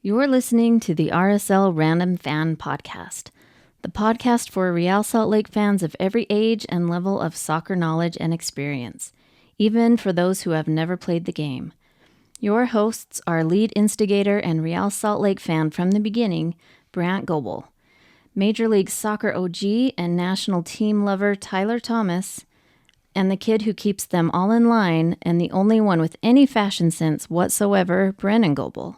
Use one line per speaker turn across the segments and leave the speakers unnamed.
You're listening to the RSL Random Fan Podcast, the podcast for Real Salt Lake fans of every age and level of soccer knowledge and experience, even for those who have never played the game. Your hosts are lead instigator and Real Salt Lake fan from the beginning, Brant Goebel, Major League Soccer OG and national team lover Tyler Thomas, and the kid who keeps them all in line and the only one with any fashion sense whatsoever, Brennan Goebel.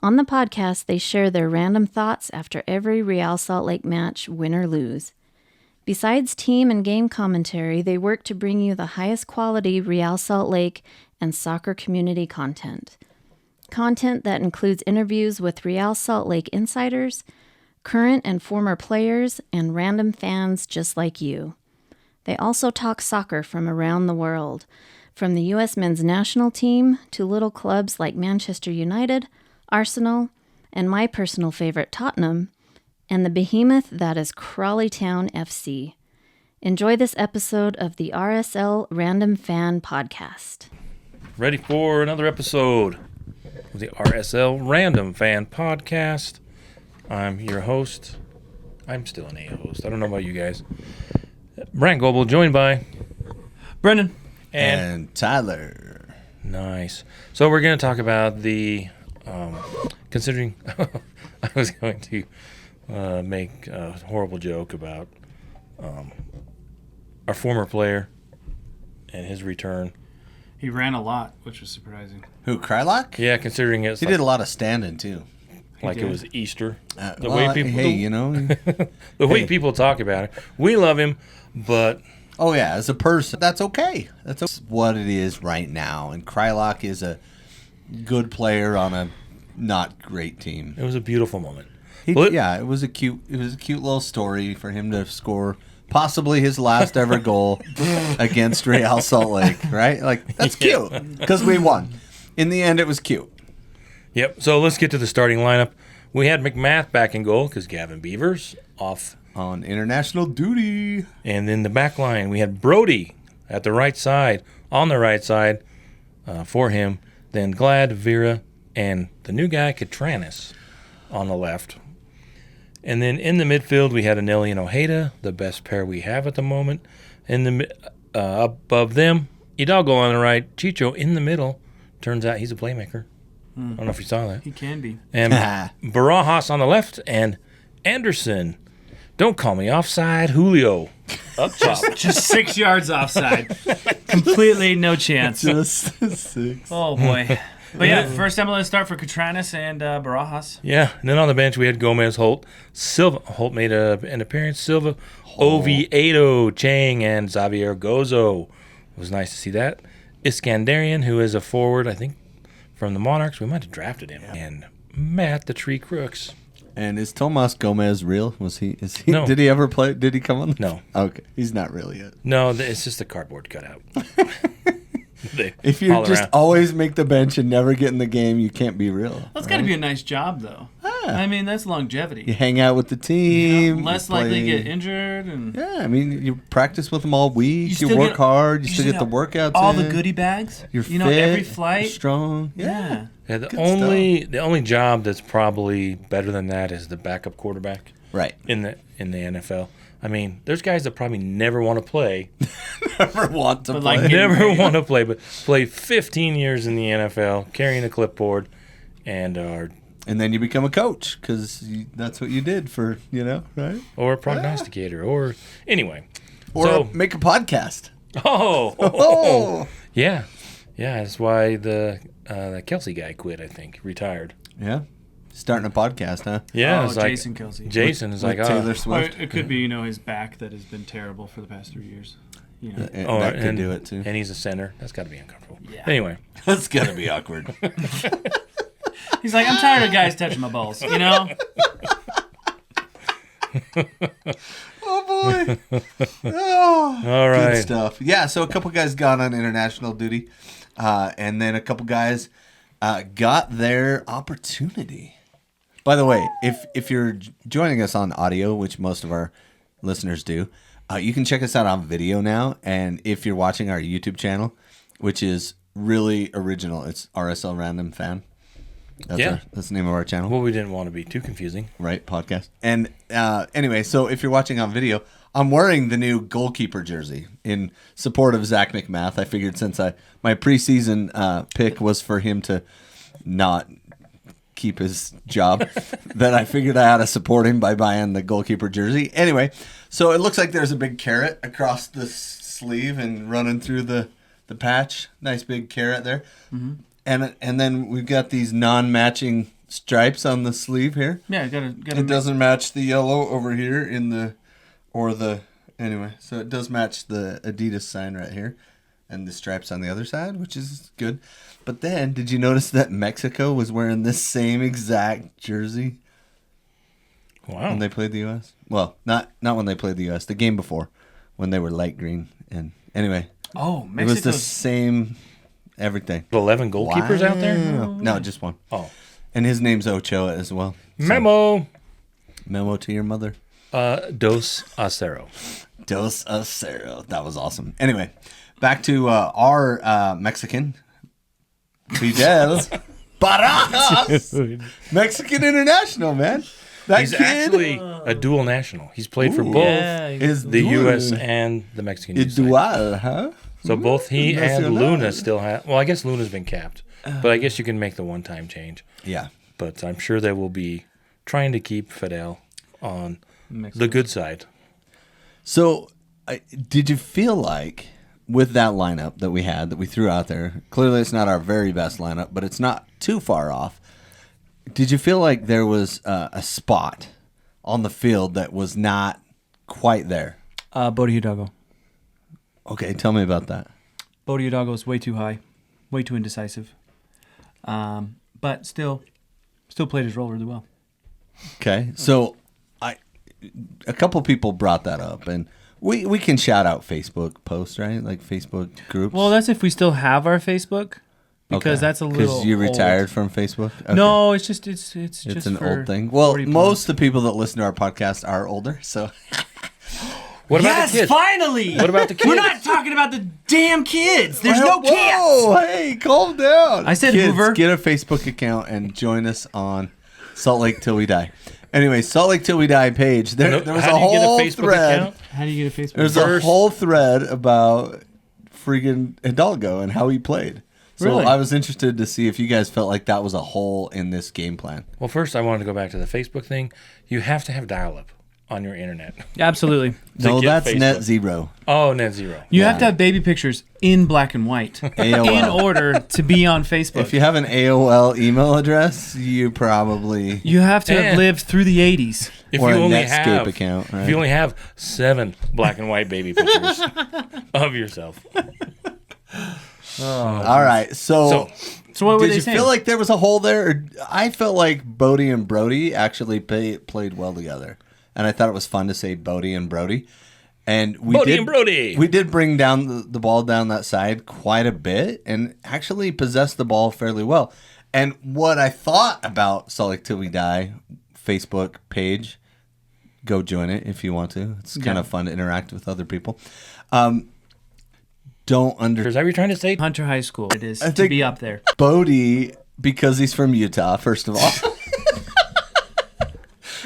On the podcast, they share their random thoughts after every Real Salt Lake match, win or lose. Besides team and game commentary, they work to bring you the highest quality Real Salt Lake and soccer community content. Content that includes interviews with Real Salt Lake insiders, current and former players, and random fans just like you. They also talk soccer from around the world, from the U.S. men's national team to little clubs like Manchester United, Arsenal, and my personal favorite, Tottenham, and the behemoth that is Crawley Town FC. Enjoy this episode of the RSL Random Fan Podcast.
Ready for another episode of the RSL Random Fan Podcast. I'm your host. I'm still an A host. I don't know about you guys. Brant Goebel, joined by
Brendan
and Tyler.
Nice. So we're going to talk about the considering I was going to make a horrible joke about our former player and his return.
He ran a lot, which was surprising.
Who, Kreilach?
Yeah, considering it's
He did a lot of standing, too.
like it was Easter. The
The
way people talk about it. We love him, but
oh, yeah, as a person, that's okay. That's what it is right now. And Kreilach is a good player on a not great team.
it was a beautiful moment.
It was a cute little story for him to score possibly his last ever goal against Real Salt Lake, right? Like, that's cute because we won. In the end, it was cute.
Yep. So let's get to the starting lineup. We had McMath back in goal because Gavin Beavers off
On international duty.
And then the back line, we had Brody at the right side, on the right side for him. Then Glad, Vera, and the new guy, Catranis, on the left. And then in the midfield, we had Anelli and Ojeda, the best pair we have at the moment. In the above them, Hidalgo on the right, Chicho in the middle. Turns out he's a playmaker. I don't know if you saw that.
He can be.
And Barajas on the left, and Anderson. Don't call me offside, Julio. Up top.
Just 6 yards offside. Completely no chance.
Just 6.
Oh, boy. But yeah, first MLS start for Catranis and Barajas.
Yeah, and then on the bench we had Gomez, Holt, Silva. Holt made an appearance. Silva, Oviedo, Chang, and Xavier Gozo. It was nice to see that. Iskandarian, who is a forward, I think, from the Monarchs. We might have drafted him. Yeah. And Matt, the Tree Crooks.
And is Tomas Gomez real? Is he?
No.
Did he ever play? Did he come on?
No.
Okay, he's not real yet.
No, it's just a cardboard cutout.
If you just always make the bench and never get in the game, you can't be real.
That's got to be a nice job, though. I mean, that's longevity.
You hang out with the team.
Less likely to get injured. And
yeah, I mean, you practice with them all week. You work hard. You still get the workouts
all
in.
the goodie bags.
You're fit,
every flight.
you're strong.
Yeah.
The only job that's probably better than that is the backup quarterback.
Right.
In the NFL. I mean, there's guys that probably never want to play.
Never want to play.
But play 15 years in the NFL, carrying a clipboard, and
then you become a coach because that's what you did for, right?
Or a prognosticator, or anyway.
Or make a podcast.
Oh. Yeah. That's why the Kelsey guy quit, I think, retired.
Yeah. Starting a podcast, huh?
Yeah.
It's Jason Kelsey.
Jason is like,
Taylor Swift.
Or it could be, his back that has been terrible for the past 3 years.
That could do it, too.
And he's a center. That's got to be uncomfortable.
Yeah.
Anyway.
That's got to be awkward.
He's like, I'm tired of guys touching my balls,
Oh, boy. Oh,
all right.
Good stuff. Yeah, so a couple guys got on international duty, and then a couple guys got their opportunity. By the way, if you're joining us on audio, which most of our listeners do, you can check us out on video now. And if you're watching our YouTube channel, which is really original, it's RSL Random Fan. That's the name of our channel.
Well, we didn't want to be too confusing.
Right, podcast. And anyway, so if you're watching on video, I'm wearing the new goalkeeper jersey in support of Zach McMath. I figured since my preseason pick was for him to not keep his job, that I figured I had to support him by buying the goalkeeper jersey. Anyway, so it looks like there's a big carrot across the sleeve and running through the patch. Nice big carrot there. Mm-hmm. And then we've got these non-matching stripes on the sleeve here.
Yeah,
it doesn't match the yellow over here anyway, so it does match the Adidas sign right here and the stripes on the other side, which is good. But then, did you notice that Mexico was wearing this same exact jersey?
Wow.
When they played the U.S.? Well, not when they played the U.S., the game before, when they were light green. And anyway, it was the same everything.
11 goalkeepers out there?
No, just one.
Oh.
And his name's Ochoa as well.
So,
Memo to your mother.
Dos Acero.
Dos Acero. That was awesome. Anyway, back to our Mexican, Fidel Barajas. Mexican international, man.
He's actually a dual national. He's played for both the U.S. and the Mexican U.S.
Dual, huh?
So both he and Luna still have... Well, I guess Luna's been capped. But I guess you can make the one-time change.
Yeah.
But I'm sure they will be trying to keep Fidel on the good side.
So, did you feel like with that lineup that we threw out there, clearly it's not our very best lineup, but it's not too far off. Did you feel like there was a spot on the field that was not quite there?
Bodie Hidalgo.
Okay, tell me about that.
Bodie Hidalgo is way too high, way too indecisive, but still played his role really well.
Okay, so a couple people brought that up, and we can shout out Facebook posts, right? Like Facebook groups.
Well, that's if we still have our Facebook, because that's a little.
Because you retired
old.
from Facebook. Okay.
No, it's just it's
just an old thing. Well, most of the people that listen to our podcast are older, so.
What about the kids?
Finally!
What about the kids?
We're not talking about the damn kids. There's no kids.
Whoa, hey, calm down.
I said
kids,
Hoover.
Get a Facebook account and join us on Salt Lake Till We Die. Anyway, Salt Lake Till We Die page. There was a whole thread.
How do you get a Facebook
There's
account?
a whole thread about freaking Hidalgo and how he played. So
Really?
I was interested to see if you guys felt like that was a hole in this game plan.
Well, first I wanted to go back to the Facebook thing. You have to have dial-up on your internet.
Absolutely.
No, that's
Facebook.
net zero.
Oh, net zero.
You have to have baby pictures in black and white
AOL.
in order to be on Facebook.
If you have an AOL email address, you probably...
You have to have
And-
lived through the 80s.
If
Or
you
a
only
Netscape
have
account, right?
If you only have 7 black and white baby pictures of yourself.
All right, so
So what were
did
they
you
saying?
feel like there was a hole there? Or I felt like Bodie and Brody actually played well together. And I thought it was fun to say Bodie and Brody. And
Bodie and Brody.
We did bring down the ball down that side quite a bit and actually possessed the ball fairly well. And what I thought about Salt Lake Till We Die Facebook page, go join it if you want to. It's kind of fun to interact with other people. Don't
Is that what you're trying to say?
Hunter High School. It is
I
to
think-
be up there.
Bodie, because he's from Utah, first of all.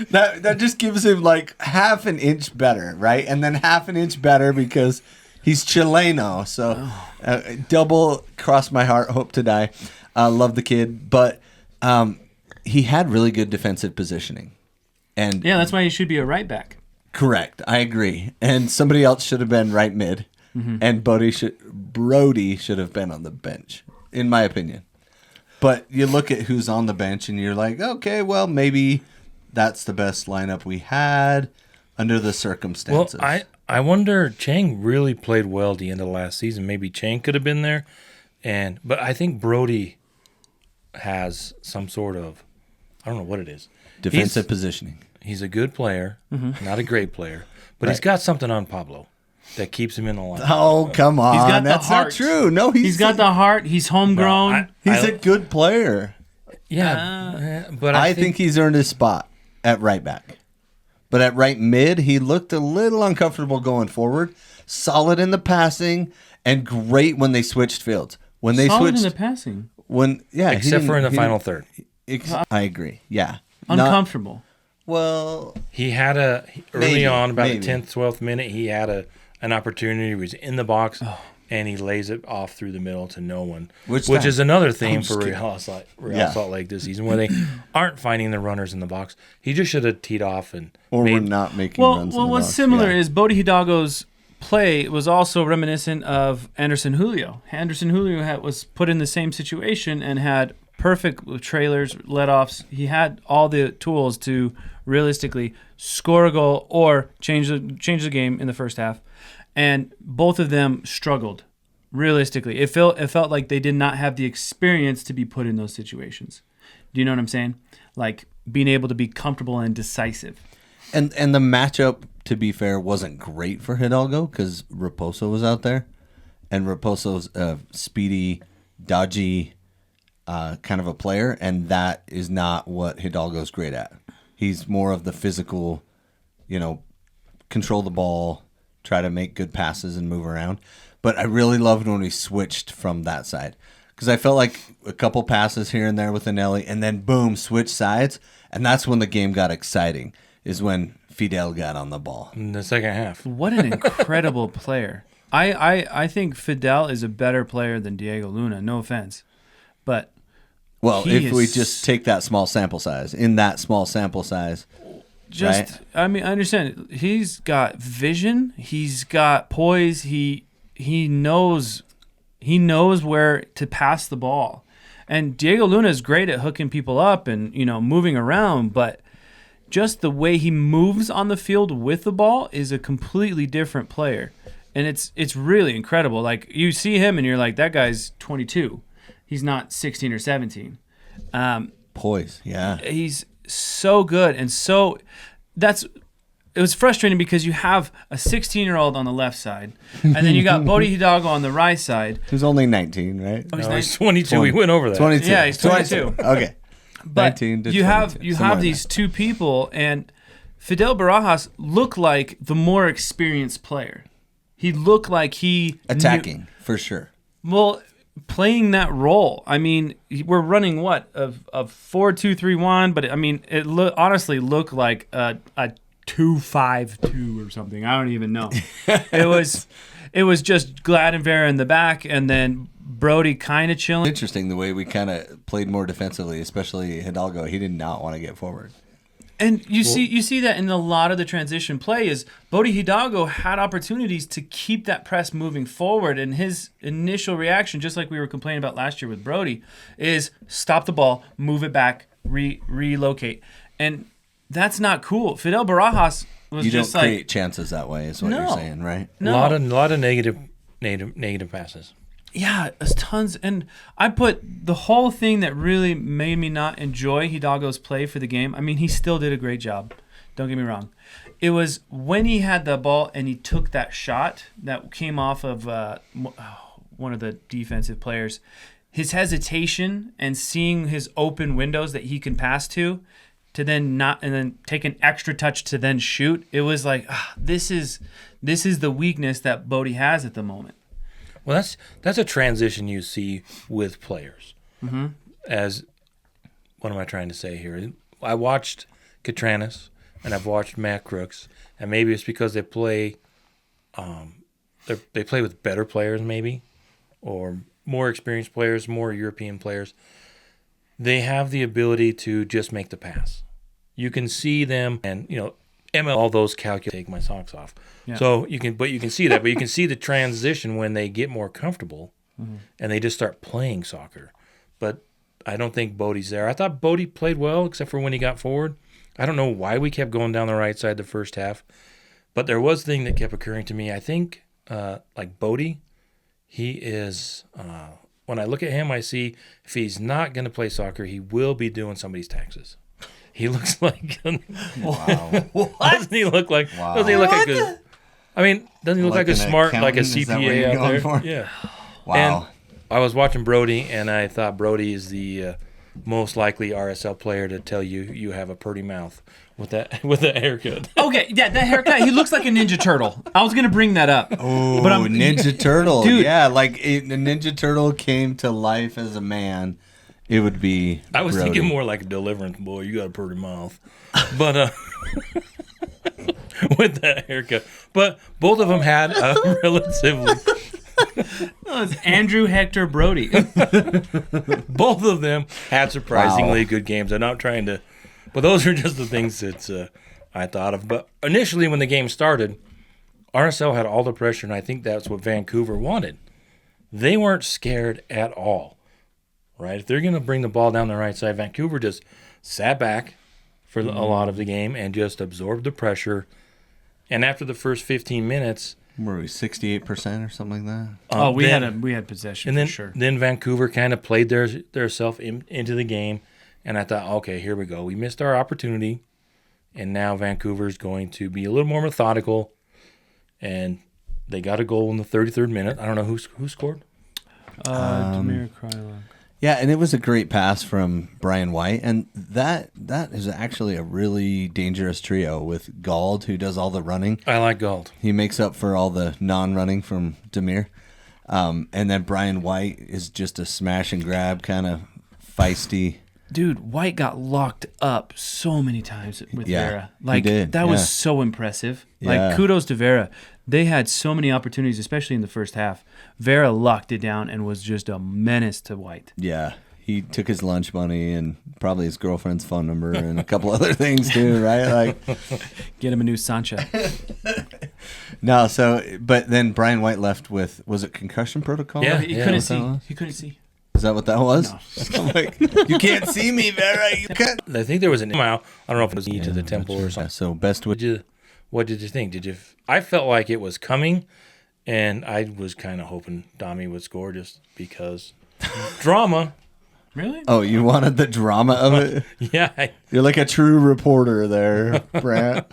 That just gives him like half an inch better, right? And then half an inch better because he's Chileno. So double cross my heart, hope to die. Love the kid. But he had really good defensive positioning. And
Yeah, that's why you should be a right back.
correct. I agree. And somebody else should have been right mid. And Brody should have been on the bench, in my opinion. But you look at who's on the bench and you're like, okay, well, maybe that's the best lineup we had under the circumstances.
Well, I wonder, Chang really played well at the end of last season. Maybe Chang could have been there. But I think Brody has some sort of, I don't know what it is.
Defensive positioning.
He's a good player, not a great player. But he's got something on Pablo that keeps him in the line.
Oh, come on.
He's got the
That's
heart.
not true. No,
He's got the heart. He's homegrown.
He's a good player.
But
I think he's earned his spot at right back. But at right mid, he looked a little uncomfortable going forward. Solid in the passing and great when they switched fields. When they
Solid
switched
in the passing.
when
except for in the final third.
I agree. Yeah.
Uncomfortable.
Well,
He had early
Maybe,
on, about
maybe.
the 10th, 12th minute, he had an opportunity. He was in the box, and he lays it off through the middle to no one,
Which
which
time?
is another theme for
just
Real
Yeah.
Salt Lake this season, where they aren't finding the runners in the box. He just should have teed off and
or we're
made
not making
Well,
runs. in the
what's
box.
similar
Yeah.
is Bodie Hidalgo's play was also reminiscent of Anderson Julio. Anderson Julio was put in the same situation and had perfect trailers, let-offs. He had all the tools to realistically score a goal or change the game in the first half, and both of them struggled. Realistically, it felt like they did not have the experience to be put in those situations. Do you know what I'm saying? Like being able to be comfortable and decisive.
And the matchup, to be fair, wasn't great for Hidalgo because Raposo was out there, and Raposo's a speedy, dodgy kind of a player, and that is not what Hidalgo's great at. He's more of the physical, control the ball, try to make good passes and move around. But I really loved when we switched from that side because I felt like a couple passes here and there with Anelli, and then boom, switch sides, and that's when the game got exciting. Is when Fidel got on the ball.
in the second half.
What an incredible player. I think Fidel is a better player than Diego Luna. No offense. But
Well,
he
if we
is
just take that small sample size, in that small sample size, right?
I mean, I understand. He's got vision. He's got poise. He knows where to pass the ball. And Diego Luna is great at hooking people up and, moving around, but just the way he moves on the field with the ball is a completely different player. And it's really incredible. Like, you see him and you're like, that guy's 22. He's not 16 or 17.
Poise, yeah.
He's so good. And so it was frustrating because you have a 16-year-old on the left side, and then you got Bodie Hidalgo on the right side.
Who's only 19, right?
Oh, he's
No,
nice.
he's 22. We went over that.
22.
Yeah, he's 22.
Okay.
But
19 to
you
22,
have
somewhere in
these
there.
two people, and Fidel Barajas looked like the more experienced player. He looked like he
Attacking, for sure.
Well, playing that role. I mean, we're running what of 4-2-3-1, but I mean, it honestly looked like a 2-5-2 or something. I don't even know. It was just Glad and Vera in the back, and then Brody kind of chilling.
Interesting the way we kind of played more defensively, especially Hidalgo. He did not want to get forward.
And you see that in a lot of the transition play is Bodie Hidalgo had opportunities to keep that press moving forward, and his initial reaction, just like we were complaining about last year with Brody, is stop the ball, move it back, relocate. And that's not cool. Fidel Barajas was
You
just
don't
like,
create chances that way, is what you're
No.
saying, right?
A
no.
lot of negative passes.
Yeah, there's tons. And I put the whole thing that really made me not enjoy Hidalgo's play for the game. I mean, he still did a great job. Don't get me wrong. It was when he had the ball and he took that shot that came off of one of the defensive players. His hesitation and seeing his open windows that he can pass to then not, and then take an extra touch to then shoot. It was like, this is the weakness that Bodie has at the moment.
Well, that's a transition you see with players.
Mm-hmm.
As what am I trying to say here? I watched Catranis and I've watched Matt Crooks, and maybe it's because they play with better players, maybe, or more experienced players, more European players. They have the ability to just make the pass. You can see them, and ML, all those take my socks off.
Yeah.
So you can see that, but you can see the transition when they get more comfortable and they just start playing soccer. But I don't think Bodie's there. I thought Bodie played well, except for when he got forward. I don't know why we kept going down the right side the first half, but there was a thing that kept occurring to me. I think, like Bodie, he is, when I look at him, I see if he's not going to play soccer, he will be doing somebody's taxes. He looks like.
Wow.
Doesn't he look like?
Wow.
Doesn't he look like a? I mean, doesn't he look like a
an
smart, like a
accountant? Is that what
CPA
you're
out
going
there?
for?
Yeah.
Wow.
And I was watching Brody, and I thought Brody is the most likely RSL player to tell you have a pretty mouth with that haircut.
Okay, yeah, that haircut, he looks like a Ninja Turtle. I was going to bring that up.
Oh,
But I'm-
Ninja Turtle.
Dude.
Yeah, like the Ninja Turtle came to life as a man it would be.
I was
Brody.
thinking more like a Deliverance boy. You got a pretty mouth, but with that haircut. But both of them had a relatively.
Oh, it's Andrew Hector Brody.
Both of them had surprisingly good games. I'm not trying to, but those are just the things that I thought of. But initially, when the game started, RSL had all the pressure, and I think that's what Vancouver wanted. They weren't scared at all, right? If they're going to bring the ball down the right side, Vancouver just sat back for a lot of the game and just absorbed the pressure. And after the first 15 minutes,
Were we 68% or something like that?
We had possession,
and then
for sure.
then Vancouver kind of played their self into the game, and I thought, okay, here we go. We missed our opportunity, and now Vancouver's going to be a little more methodical, and they got a goal in the 33rd minute. I don't know who scored.
Demir Kreilach.
Yeah, and it was a great pass from Brian White, and that is actually a really dangerous trio with Gauld, who does all the running.
I like Gauld.
He makes up for all the non-running from Demir. And then Brian White is just a smash and grab kind of feisty.
Dude, White got locked up so many times with
Yeah,
Vera.
he
Like
did,
that
yeah.
was so impressive.
Yeah.
Like kudos to Vera. They had so many opportunities, especially in the first half. Vera locked it down and was just a menace to White.
Yeah, he took his lunch money and probably his girlfriend's phone number and a couple other things too, right? Like,
Get him a new Sancha.
no, but then Brian White left with, was it concussion protocol?
Yeah.
He couldn't
what's that
see.
was?
He couldn't see.
Is that what that was?
No.
I'm like, you can't see me, Vera. You can't.
I think there was an mile. I don't know if it was knee to the temple or
Yeah,
something.
so best with
What did you think? I felt like it was coming, and I was kind of hoping Dami would score just because drama.
Really?
Oh, you wanted the drama of it?
Yeah,
You're like a true reporter there, Brant.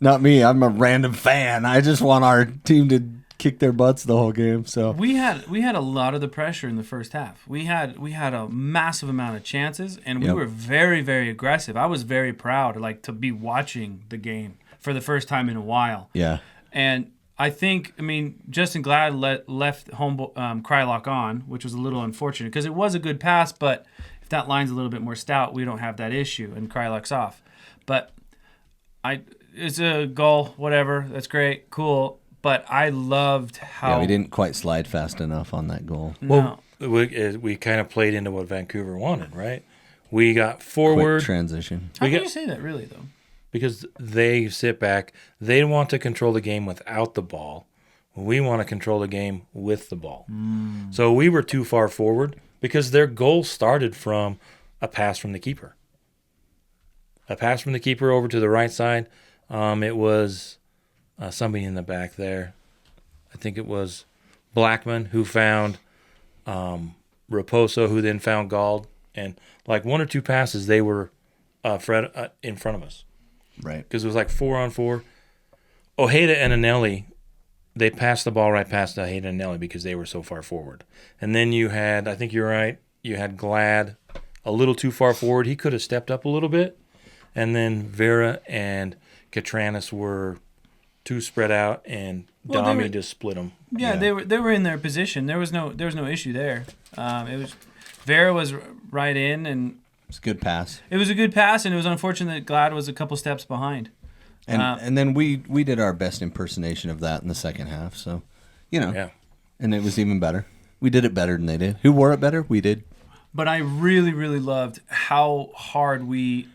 Not me. I'm a random fan. I just want our team to kick their butts the whole game. So
We had a lot of the pressure in the first half. We had a massive amount of chances, and we
Yep.
were very, very aggressive. I was very proud, to be watching the game for the first time in a while.
yeah,
And I mean, Justin Glad left Kreilach on, which was a little unfortunate because it was a good pass, but if that line's a little bit more stout, we don't have that issue, and Kreilach's off. But it's a goal, whatever. That's great, cool. But I loved how
we didn't quite slide fast enough on that goal.
No.
we kind of played into what Vancouver wanted, right? We got
Quick
forward
transition.
How
we
can
got-
you say that, really, though?
because they sit back. They want to control the game without the ball. We want to control the game with the ball. So we were too far forward because their goal started from a pass from the keeper. A pass from the keeper over to the right side. It was somebody in the back there. I think it was Blackman who found Raposo, who then found Gauld. And like one or two passes, they were Fred in front of us.
Right.
Because it was like 4-on-4. Ojeda and Anelli, they passed the ball right past Ojeda and Anelli because they were so far forward. And then you had, I think you're right, you had Glad a little too far forward. He could have stepped up a little bit. And then Vera and Katranis were too spread out, and
Well, they
Dami
were-
just split them.
Yeah, they were in their position. There was no issue there. It was Vera was right in, and
It's a good pass.
it was a good pass, and it was unfortunate that Glad was a couple steps behind.
And then we did our best impersonation of that in the second half. So,
Yeah.
and it was even better. We did it better than they did. Who wore it better? We did.
But I really, really loved how hard we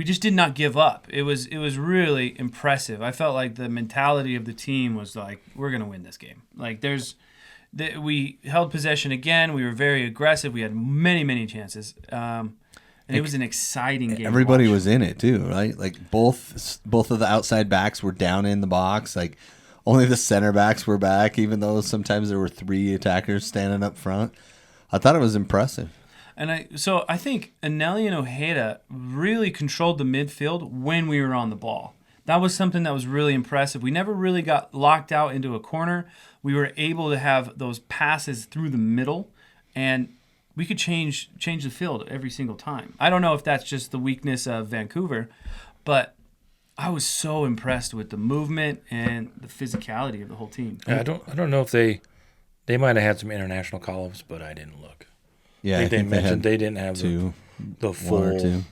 just did not give up. It was really impressive. I felt like the mentality of the team was like, we're gonna win this game. Like we held possession again. We were very aggressive. We had many, many chances. And it was an exciting game.
Everybody
to watch.
was in it too, right? Like both of the outside backs were down in the box. Like only the center backs were back, even though sometimes there were three attackers standing up front. I thought it was impressive.
And I think Anelli and Ojeda really controlled the midfield when we were on the ball. That was something that was really impressive. We never really got locked out into a corner. We were able to have those passes through the middle, and we could change the field every single time. I don't know if that's just the weakness of Vancouver, but I was so impressed with the movement and the physicality of the whole team.
I don't know if they might have had some international call-ups, but I didn't look.
Yeah,
I think they mentioned
had
they didn't have
two,
the full.
one or two.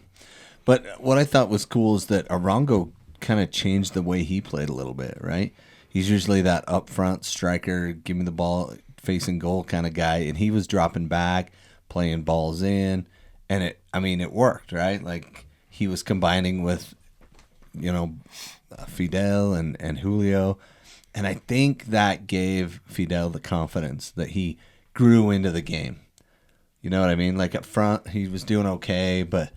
But what I thought was cool is that Arango kind of changed the way he played a little bit, right? He's usually that up front striker, give me the ball, facing goal kind of guy, and he was dropping back, playing balls in, and it worked, right? Like he was combining with, Fidel and Julio, and I think that gave Fidel the confidence that he grew into the game. You know what I mean? Like up front, he was doing okay, but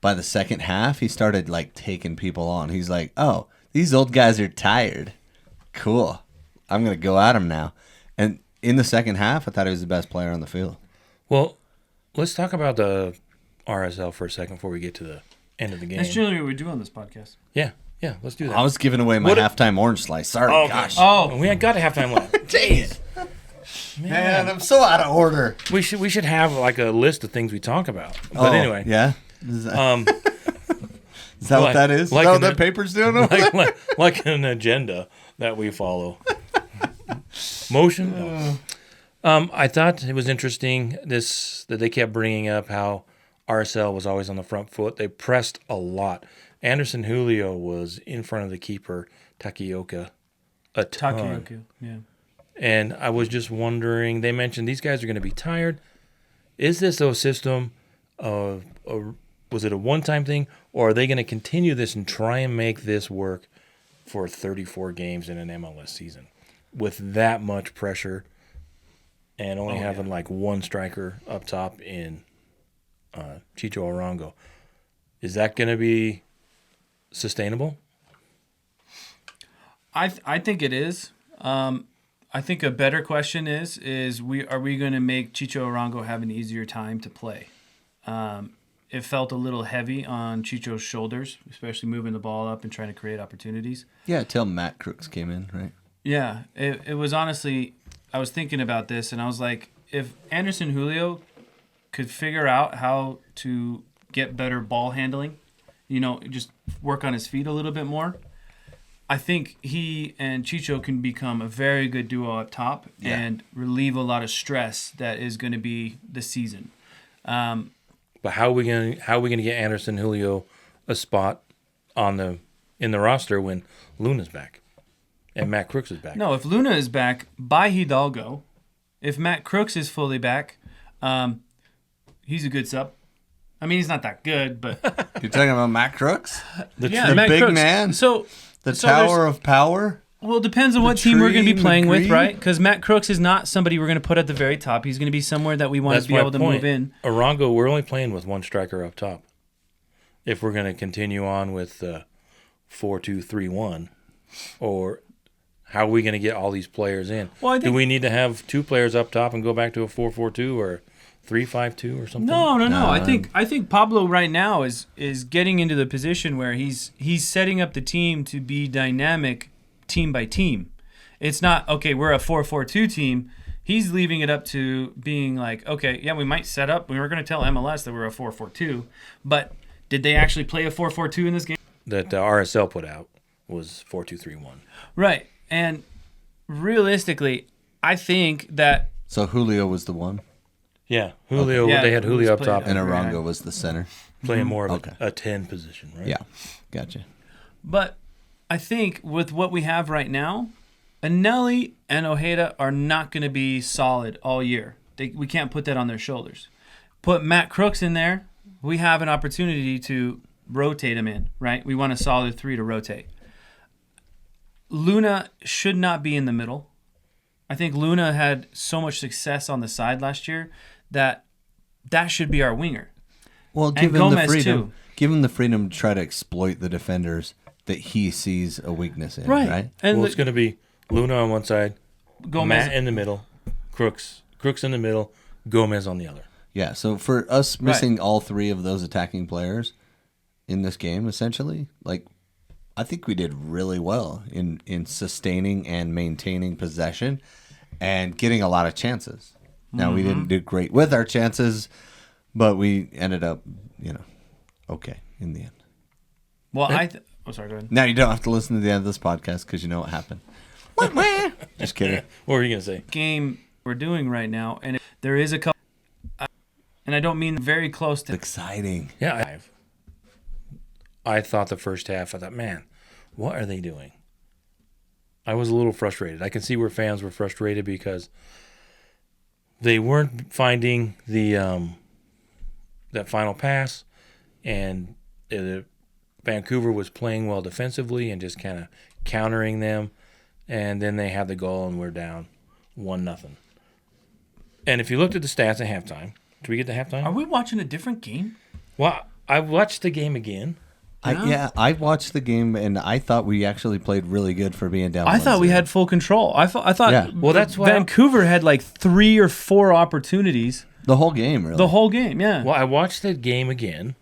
by the second half, he started like taking people on. He's like, "Oh, these old guys are tired. Cool. I'm going to go at him now." And in the second half, I thought he was the best player on the field.
Well, let's talk about the RSL for a second before we get to the end of the game.
That's generally what we do on this podcast.
Yeah, let's do that.
I was giving away my halftime orange slice. Sorry,
Oh,
gosh.
Oh, we ain't got a halftime left.
Jeez. Man, I'm so out of order.
We should have like a list of things we talk about. But anyway,
Yeah? Is that what that is?
like
Is that what
an-
that paper's doing over there?
like an agenda that we follow. Motion. No. I thought it was interesting that they kept bringing up how RSL was always on the front foot. They pressed a lot. Anderson Julio was in front of the keeper, Takioka, a ton.
Takioka, yeah.
And I was just wondering, they mentioned these guys are going to be tired. Is this a system of, was it a one-time thing, or are they going to continue this and try and make this work for 34 games in an MLS season with that much pressure and only having like one striker up top in Chicho Arango? Is that going to be sustainable?
I think it is. I think a better question is are we going to make Chicho Arango have an easier time to play? It felt a little heavy on Chicho's shoulders, especially moving the ball up and trying to create opportunities.
Yeah, till Matt Crooks came in, right?
Yeah, it was honestly, I was thinking about this and I was like, if Anderson Julio could figure out how to get better ball handling, just work on his feet a little bit more, I think he and Chicho can become a very good duo up top and relieve a lot of stress that is going to be the season.
But how are we going to get Anderson Julio a spot in the roster when Luna's back and Matt Crooks is back?
No, if Luna is back, by Hidalgo. If Matt Crooks is fully back, he's a good sub. I mean, he's not that good, but
You're talking about Matt Crooks?
The
Matt
big
Crooks.
man?
So
The
so
Tower of Power?
well, it depends on what team we're going to be
tree,
playing with,
McGree?
right? Because Matt Crooks is not somebody we're going to put at the very top. He's going to be somewhere that we want
That's
to be
my
able to
point.
move in.
Arango, we're only playing with one striker up top. If we're going to continue on with 4-2-3-1, or how are we going to get all these players in?
Well, I think-
Do we need to have two players up top and go back to a 4-4-2 or 3-5-2 or something?
No.
No,
I think Pablo right now is getting into the position where he's setting up the team to be dynamic team by team. It's not, okay, we're a 4-4-2 team. He's leaving it up to being like, okay, yeah, we might set up. We were going to tell MLS that we're a 4-4-2, but did they actually play a 4-4-2 in this game?
That the RSL put out was 4-2-3-1.
Right. And realistically, I think that
So Julio was the one,
Yeah, Julio.
Yeah,
they had Julio up
played
top
out.
and
and
Arango was the center.
playing more of
Okay.
a 10 position, right?
Yeah, gotcha.
But I think with what we have right now, Anelli and Ojeda are not going to be solid all year. We can't put that on their shoulders. Put Matt Crooks in there, we have an opportunity to rotate him in, right? We want a solid three to rotate. Luna should not be in the middle. I think Luna had so much success on the side last year that should be our winger.
Well,
And
give him the
Gomez,
freedom.
too.
Give him the freedom to try to exploit the defenders that he sees a weakness in, right?
And
Well, it's going to be Luna on one side,
Gomez.
Matt in the middle, Crooks in the middle, Gomez on the other.
Yeah, so for us missing all three of those attacking players in this game, essentially, like, I think we did really well in sustaining and maintaining possession and getting a lot of chances. Now, we didn't do great with our chances, but we ended up, okay in the end.
Well, sorry, go ahead.
Now you don't have to listen to the end of this podcast because you know what happened. Just kidding.
What were you going to say?
Game we're doing right now, and there is a couple. And I don't mean very close to.
Exciting.
Yeah, I thought the first half, I thought, man, what are they doing? I was a little frustrated. I can see where fans were frustrated because they weren't finding the that final pass, and Vancouver was playing well defensively and just kind of countering them, and then they had the goal and we're down 1-0. And if you looked at the stats at halftime, did we get to halftime?
Are we watching a different game?
Well, I watched the game again.
I watched the game and I thought we actually played really good for being down.
I thought we had full control. I thought.
Yeah.
Well, that's why
Vancouver had like 3 or 4 opportunities
the whole game, really.
the whole game. Yeah.
Well, I watched the game again,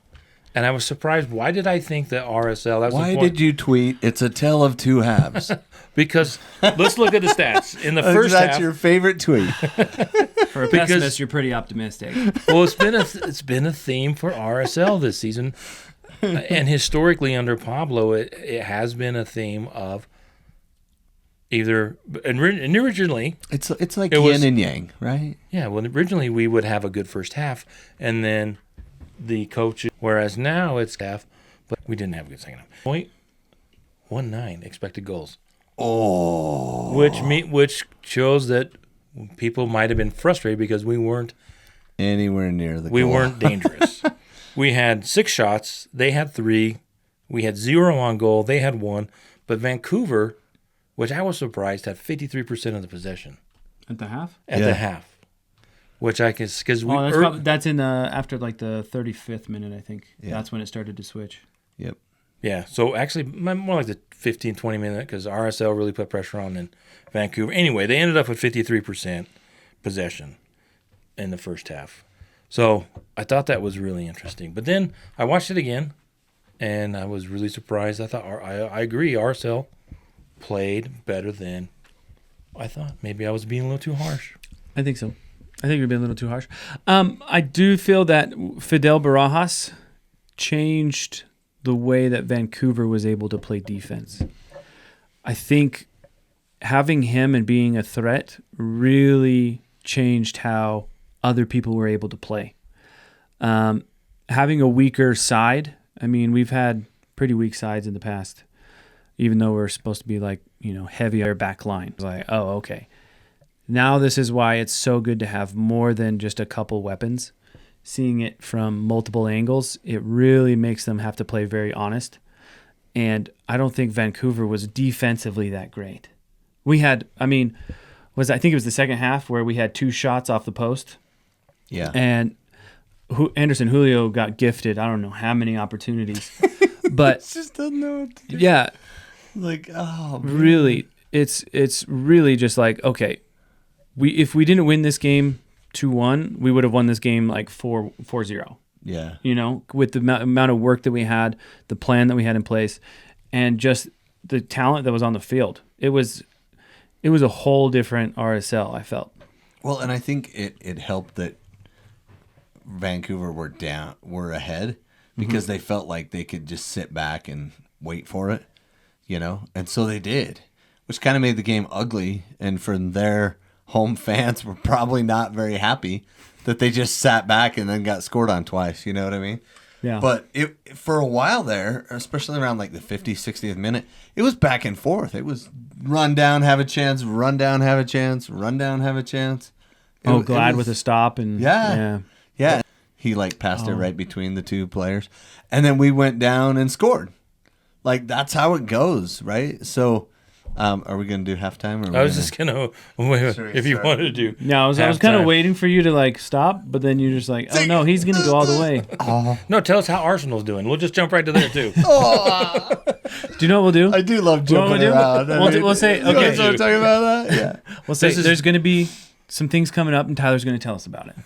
and I was surprised. Why did I think that RSL?
Why did you tweet, "It's a tale of two halves"?
Because let's look at the stats. In the first
That's
half,
your favorite tweet.
For a
because-
pessimist, you're pretty optimistic.
well, it's been a theme for RSL this season, and historically under Pablo, it has been a theme of either and originally.
It's like
It
yin
was-
and yang, right?
Yeah, well, originally we would have a good first half, and then the coaches. Whereas now it's half, but we didn't have a good second half. 0.19 expected goals.
Oh,
Which shows that people might have been frustrated because we weren't
anywhere near the goal.
weren't dangerous. We had 6 shots, they had 3. We had 0 on goal, they had 1. But Vancouver, which I was surprised, had 53% of the possession
At the half?
at
Yeah.
the half. Which I guess because we
Oh, that's in after like the 35th minute, I think.
Yeah.
That's when it started to switch.
Yep.
yeah. So actually more like the 15, 20 minute because RSL really put pressure on in Vancouver. Anyway, they ended up with 53% possession in the first half. So I thought that was really interesting. But then I watched it again, and I was really surprised. I thought I agree. RSL played better than I thought. Maybe I was being a little too harsh.
I think so. I think you're being a little too harsh. I do feel that Fidel Barajas changed the way that Vancouver was able to play defense. I think having him and being a threat really changed how other people were able to play. Having a weaker side, I mean, we've had pretty weak sides in the past, even though we're supposed to be like, heavier back line. It's like, oh, okay. Now this is why it's so good to have more than just a couple weapons. Seeing it from multiple angles, it really makes them have to play very honest. And I don't think Vancouver was defensively that great. We had, I think it was the second half where we had 2 shots off the post.
Yeah.
And Anderson Julio got gifted, I don't know how many opportunities. But
just doesn't know what to do.
yeah,
Like, oh, man.
really, it's really just like, okay, if we didn't win this game 2-1, we would have won this game like 4-0.
Yeah.
With the amount of work that we had, the plan that we had in place, and just the talent that was on the field. It was a whole different RSL, I felt.
Well, and I think it helped that Vancouver were ahead because they felt like they could just sit back and wait for it, and so they did, which kind of made the game ugly. And from their home fans were probably not very happy that they just sat back and then got scored on twice. You know what I mean?
Yeah.
But for a while there, especially around like the 50th, 60th minute, it was back and forth. It was run down, have a chance, run down, have a chance, run down, have a chance.
Glad with a stop and
Yeah. He passed it right between the 2 players, and then we went down and scored. Like that's how it goes, right? So, are we gonna do halftime? Or
I was just gonna if you wanted to do.
No, I was kind of
halftime.
waiting for you to stop, but then you're just like, oh no, he's gonna go all the way.
No, tell us how Arsenal's doing. We'll just jump right to there too.
Do you know what we'll do?
I do love
You know what
jumping
we'll do?
around.
We'll say,
You know
okay.
what I'm talking about that? Yeah,
We'll say
This is-
there's going to be some things coming up, and Tyler's going to tell us about it,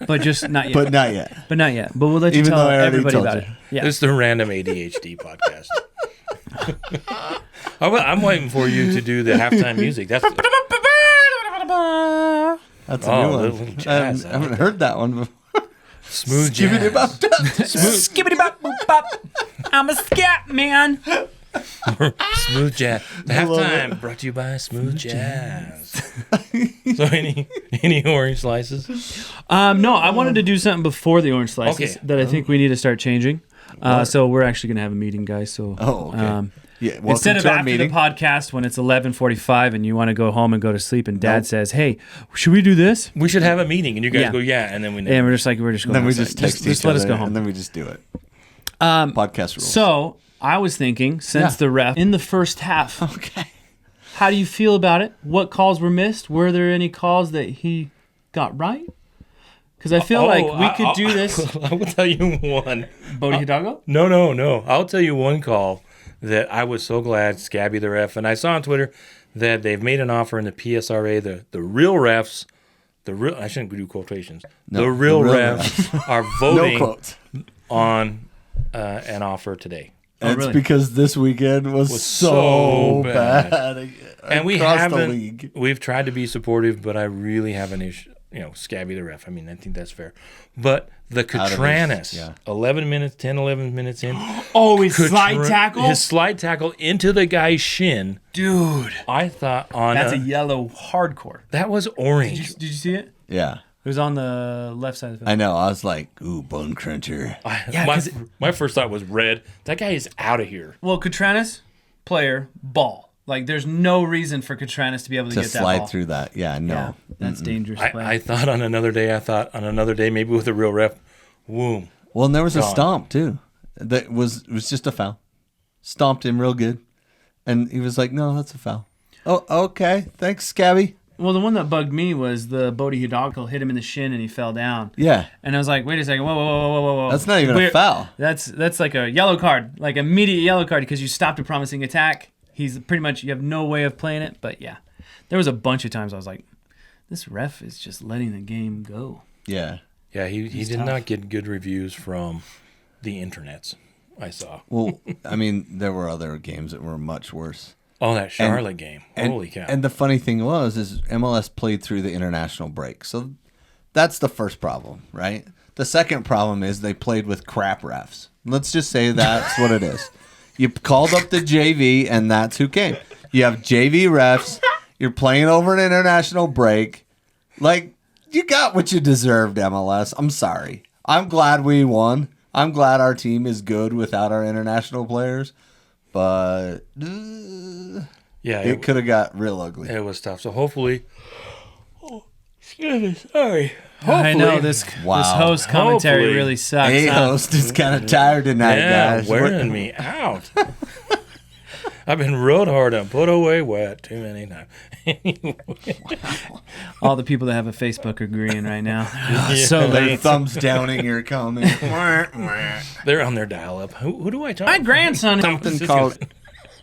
but just not yet.
but not yet.
But not yet. But we'll let you
Even
tell
though I already
everybody
told
about
you.
it. Yeah.
This is the Random ADHD podcast. I'm waiting for you to do the halftime music. That's
That's a
Oh,
new
little
one.
jazz,
I haven't heard that one before.
smooth jazz.
Skibbity bop boop bop. I'm a scat man.
Smooth jazz. The
I love
halftime brought to you by Smooth Jazz. So any orange slices?
No, I wanted to do something before the orange slices
Okay.
that I think we need to start changing. So we're actually going to have a meeting, guys. So
Okay. Yeah. Welcome
instead of
to our
after
meeting.
the podcast when it's 11:45 and you want to go home and go to sleep, and Dad says, "Hey, should we do this?"
We should have a meeting, and you guys
Yeah.
go, yeah, and then we.
And we're just going.
And then we
outside.
just text
just
each
let
other,
us go home.
and then we just do it. Podcast rules.
So I was thinking, since
Yeah.
the ref in the first half,
okay.
how do you feel about it? What calls were missed? Were there any calls that he got right? Because I feel like we could do this.
I will tell you one.
Bodie Hidalgo?
No. I'll tell you one call that I was so glad Scabby the ref, and I saw on Twitter that they've made an offer in the PSRA. The real refs, I shouldn't do quotations.
No,
the real
the real
refs are
No
voting
quotes.
on an offer today.
It's
really?
because this weekend was so
so bad.
bad.
And we
across the
haven't.
league.
We've tried to be supportive, but I really have an issue. Scabby the ref. I mean, I think that's fair. But the
Out of his-
Catranis,
yeah.
11 minutes in.
Oh, his
Catran-
slide tackle?
His slide tackle into the guy's shin.
Dude.
I thought on
That's a yellow hardcore.
that was orange.
Did you see it?
Yeah.
It was on the left side of the field.
I know. I was like, ooh, bone cruncher.
Yeah, 'cause
my first thought was red. That guy is out of here.
Well, Catranis, player, ball. Like, there's no reason for Catranis to be able to
To
get that
slide
ball.
through that. Yeah, no.
Yeah, that's dangerous play.
I thought on another day, maybe with a real ref, boom.
Well, and there was a
Gone.
stomp, too. That was just a foul. Stomped him real good. And he was like, no, that's a foul. Oh, okay. Thanks, Scabby.
Well, the one that bugged me was the Bodie Hidalgo hit him in the shin and he fell down.
Yeah.
And I was like, wait a second, whoa.
That's not even a foul.
That's like a yellow card, like immediate yellow card because you stopped a promising attack. He's pretty much, you have no way of playing it. But yeah, there was a bunch of times I was like, this ref is just letting the game go.
Yeah.
Yeah, he did
tough.
not get good reviews from the internets. I saw.
Well, I mean, there were other games that were much worse.
Oh, that Charlotte game.
And,
Holy cow.
And the funny thing is MLS played through the international break. So that's the first problem, right? The second problem is they played with crap refs. Let's just say that's what it is. You called up the JV, and that's who came. You have JV refs. You're playing over an international break. Like, you got what you deserved, MLS. I'm sorry. I'm glad we won. I'm glad our team is good without our international players. But
yeah,
it could have got real ugly.
it was tough. So hopefully, excuse me, sorry.
I know
Hopefully-
this
Wow.
host commentary
Hopefully.
really sucks.
Hey,
huh?
host is kind of tired tonight,
Yeah,
guys.
wearing me out. I've been rode hard and put away wet too many times.
All the people that have a Facebook are agreeing right now. So
Their
late.
thumbs downing your comment.
They're on their dial-up. Who do I talk?
My grandson.
Something called.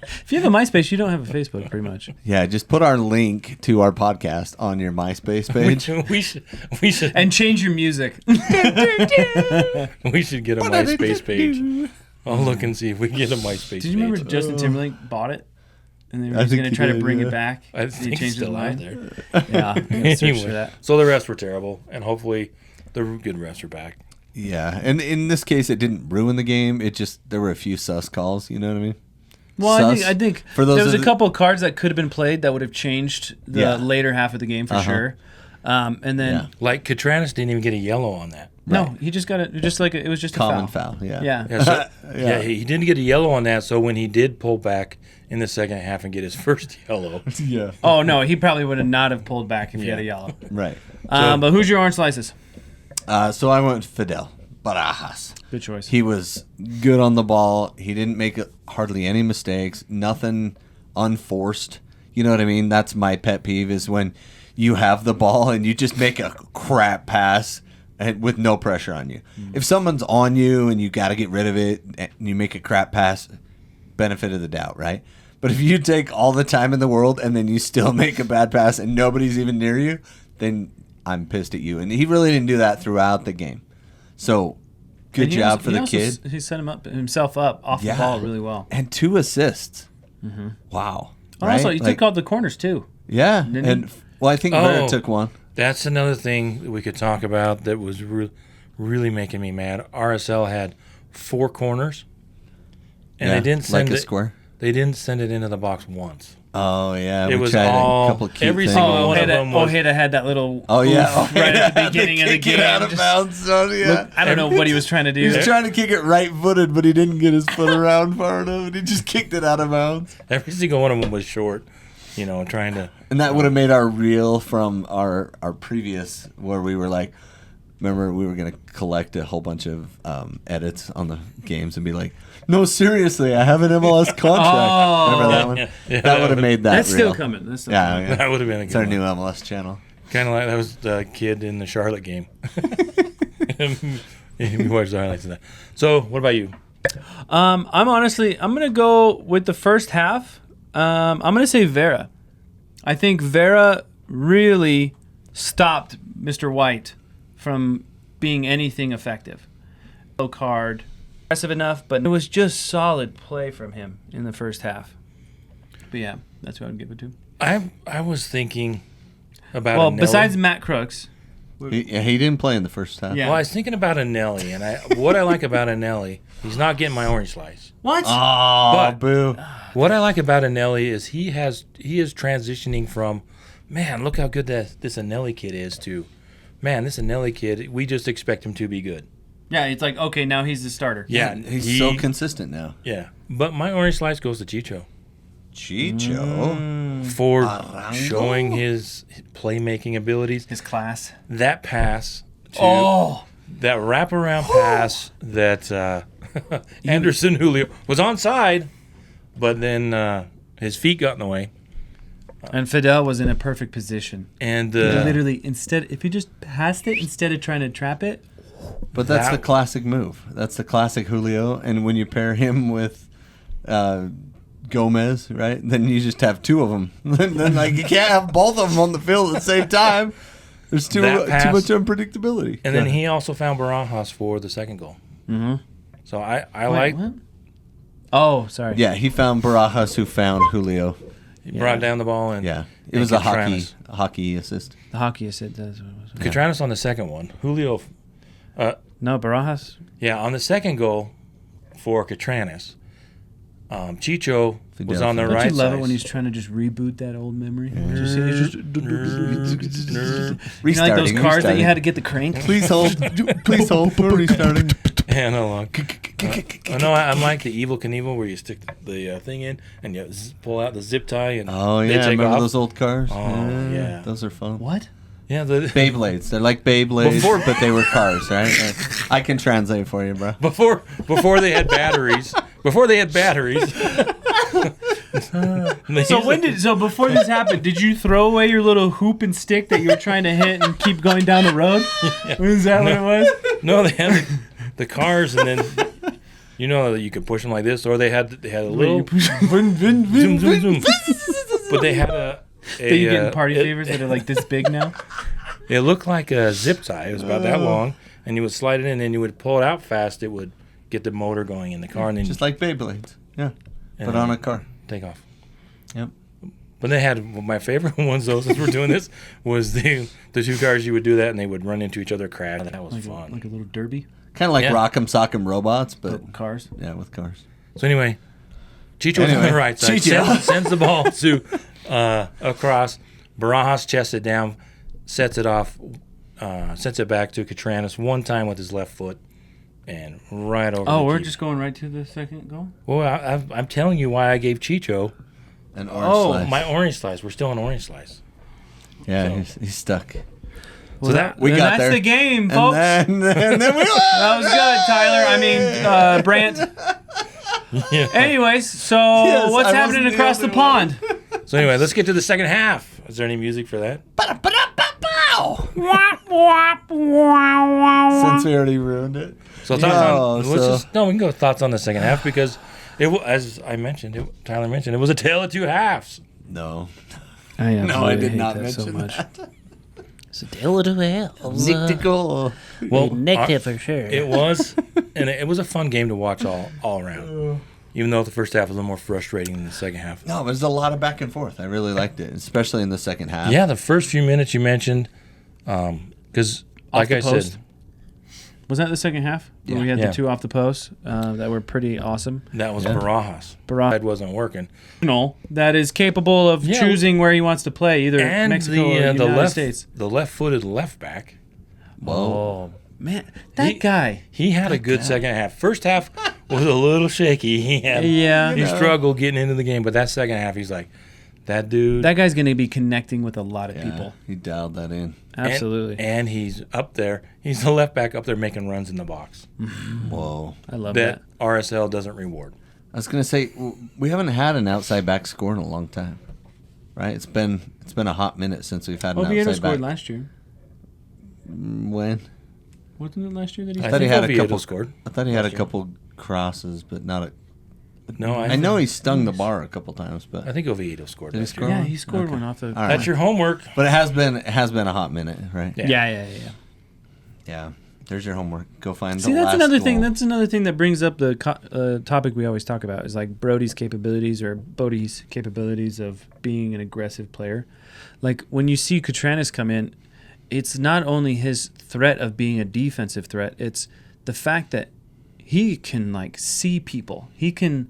If you have a MySpace, you don't have a Facebook, pretty much.
Yeah, just put our link to our podcast on your MySpace page.
we should
And change your music.
we should get a MySpace page. I'll look and see if we can get a MySpace page.
Did you remember Justin Timberlake bought it? And they were
I
just
think
going to
he
try to
did,
bring
yeah.
it back.
I
Did he
think it's
change his
still out
mind?
there.
Yeah, I'm gonna search
Anyway,
for that.
so the refs were terrible, and hopefully the good refs are back.
Yeah, and in this case, it didn't ruin the game. It just there were a few sus calls. You know what I mean?
Well,
Sus.
I think
For those
there was
of
a
the-
couple of cards that could have been played that would have changed the
Yeah.
later half of the game for sure. And then
Yeah.
Like Catranis didn't even get a yellow on that.
no, he just got it. Just like it was just
Common
a foul.
foul. Yeah.
Yeah.
Yeah, so,
Yeah.
yeah, he didn't get a yellow on that. So when he did pull back in the second half and get his first yellow,
Yeah.
Oh no, he probably would have not have pulled back if he had a yellow.
Right.
But who's your orange slices?
So I went with Fidel Barajas.
Good choice.
He was good on the ball. He didn't make hardly any mistakes. Nothing unforced. You know what I mean? That's my pet peeve is when you have the ball and you just make a crap pass and with no pressure on you. If someone's on you and you got to get rid of it and you make a crap pass, benefit of the doubt, right? But if you take all the time in the world and then you still make a bad pass and nobody's even near you, then I'm pissed at you. And he really didn't do that throughout the game. So good
And he
job
was-
for
he
the
also
kid.
He set himself up off the ball really well.
And 2 assists. Wow.
Oh,
Right?
also, he
Like,
took all the corners too.
yeah.
Didn't
And
he?
well, I think
Oh.
Vera took one.
that's another thing that we could talk about that was really making me mad. RSL had 4 corners, and
Yeah,
they didn't send
like a
it.
square.
they didn't send it into the box once.
Oh yeah,
It
we
was
tried
all-
a couple cute
every
things.
single one of them was-
Ojeda had that little.
Oh yeah,
oof right at the beginning of the
Kick it
game.
out of
Just-
bounds. Oh, yeah.
Look, I don't know what he was trying to do.
He was trying to kick it right-footed, but he didn't get his foot around far enough, and he just kicked it out of bounds.
Every single one of them was short, trying to.
And that would have made our reel from our previous, where we were like, remember we were going to collect a whole bunch of edits on the games and be like, no, seriously, I have an MLS contract.
Oh.
Remember that one?
Yeah,
that would have made that
That's
reel.
still coming. That's still
Yeah,
coming.
yeah.
That would have been a
It's our
good
new
one.
MLS channel.
Kind of like that was the kid in the Charlotte game. You watched the highlights of that. So, what about you?
I'm gonna go with the first half. I'm gonna say Vera. I think Vera really stopped Mr. White from being anything effective. Low card, impressive enough, but it was just solid play from him in the first half. But yeah, that's what I'd give it to.
I was thinking about.
Well,
Anelli.
besides Matt Crooks,
He didn't play in the first half.
Yeah.
Well, I was thinking about Anelli, and what I like about Anelli, he's not getting my orange slice.
what?
Oh,
But-
boo.
What I like about Anelli is he is transitioning from, man, look how good this Anelli kid is, to, man, this Anelli kid, we just expect him to be good.
Yeah, it's like, okay, now he's the starter.
Yeah,
He's so consistent now.
yeah. But my orange slice goes to Chicho
Chicho.
for
Arango?
showing his playmaking abilities.
His class.
That pass to
Oh,
that wraparound pass that Anderson Julio was onside, but then his feet got in the way.
and Fidel was in a perfect position.
And
Literally, if he just passed it instead of trying to trap it.
But that's
That-
the classic move. That's the classic Julio. And when you pair him with Gomez, right, then you just have two of them. then like you can't have both of them on the field at the same time. There's too
That pass-
much unpredictability.
and then he also found Barajas for the second goal.
Mm-hmm.
So I like
What? Oh, sorry.
Yeah, he found Barajas, who found Julio.
he brought down the ball and
Yeah, it
and
was a
Catranas.
hockey assist.
The hockey said that's what it was.
Catranas on the second one. Julio,
No, Barajas.
yeah, on the second goal for Catranas. Chicho was
Fidel.
on the
Don't
right
you love
side.
it when he's trying to just reboot that old memory? Just, it's just, you know, like those cars that you had to get the crank.
Please hold. Please hold. We're restarting.
Yeah, no, I'm like the Evil Knievel where you stick the thing in and you pull out the zip tie and
Oh
they
yeah,
take
remember
off.
those old cars?
Oh, yeah.
those are fun.
What?
Yeah, the
Beyblades. They're like Beyblades,
Before-
but they were cars, right? I can translate for you, bro.
before they had batteries. Before they had batteries.
So before this happened, did you throw away your little hoop and stick that you were trying to hit and keep going down the road? Was that what it was?
No, they had the cars, and then you could push them like this, or they had a little zoom, zoom, zoom. But they had a
That you getting party favors that are like this big now?
It looked like a zip tie. It was about that long, and you would slide it in, and you would pull it out fast. It would get the motor going in the car, and then
Just like Beyblades. Yeah.
and
But
then
on a car.
take off.
Yep.
But they had my favorite ones though. Since we're doing this, was the two cars. You would do that, and they would run into each other, crash. That was fun.
Like a little derby.
Kind of like
Yeah.
Rock'em Sock'em Robots, but
Cars.
yeah, with cars.
So anyway, Chicho's on the right side.
Chicho.
Sends the ball to across. Barajas chests it down, sets it off, sets it back to Catranas one time with his left foot, and right over.
Oh,
the
we're
keeper.
just going right to the second goal?
Well, I'm telling you why I gave Chicho
An orange slice.
my orange slice. We're still on orange slice.
Yeah,
So-
he's stuck.
So that
We got
that's
there.
the game, folks.
And then we
That was good, Tyler. I mean, Brant.
yeah.
Anyways, so
Yes,
what's
I
happening
wasn't the
across the
only
pond?
So anyway, let's get to the second half. Is there any music for that?
Since we already ruined it.
So
Yeah,
thoughts on,
so-
we can go with thoughts on the second half because as I mentioned, Tyler mentioned, it was a tale of two halves.
No.
I
No, I did not mention that.
It's a tale of two halves.
Nictical.
Well,
Negative for sure.
it was, and it was a fun game to watch all around. Even though the first half was a little more frustrating than the second half.
No, there's a lot of back and forth. I really liked it, especially in the second half.
Yeah, the first few minutes you mentioned, because like
the
I
post?
said,
Was that the second half? Where we had
Yeah.
the two off the post that were pretty awesome.
That was Barajas.
Barajas.
That wasn't working.
That is capable of choosing where he wants to play, either
And
Mexico or the United States.
The left-footed left back.
Oh, man. That guy.
He had a good second half. First half was a little shaky. He struggled getting into the game, but that second half, he's like, that dude.
That guy's going to be connecting with a lot of people.
He dialed that in.
Absolutely.
And he's up there. He's the left back up there making runs in the box.
Whoa.
I love that.
RSL doesn't reward.
I was gonna say we haven't had an outside back score in a long time, right? It's been a hot minute since we've had an
Oviedo
outside
scored
back.
last year.
When?
Wasn't it last year that he
I
thought he
think
had a
Oviedo
couple.
scored.
I thought he had a couple crosses, but not a.
No,
I know he stung the bar a couple times, but
I think Oviedo scored.
Did he
last year.
score?
Yeah, he scored one off the.
All right.
That's your homework.
But it has been a hot minute, right?
Yeah.
Yeah.
There's your homework. Go find
See,
the
that's
last
another
goal.
thing. That's another thing that brings up the topic we always talk about is like Brody's capabilities or Bodie's capabilities of being an aggressive player. Like when you see Katranis come in, it's not only his threat of being a defensive threat. It's the fact that he can like see people. He can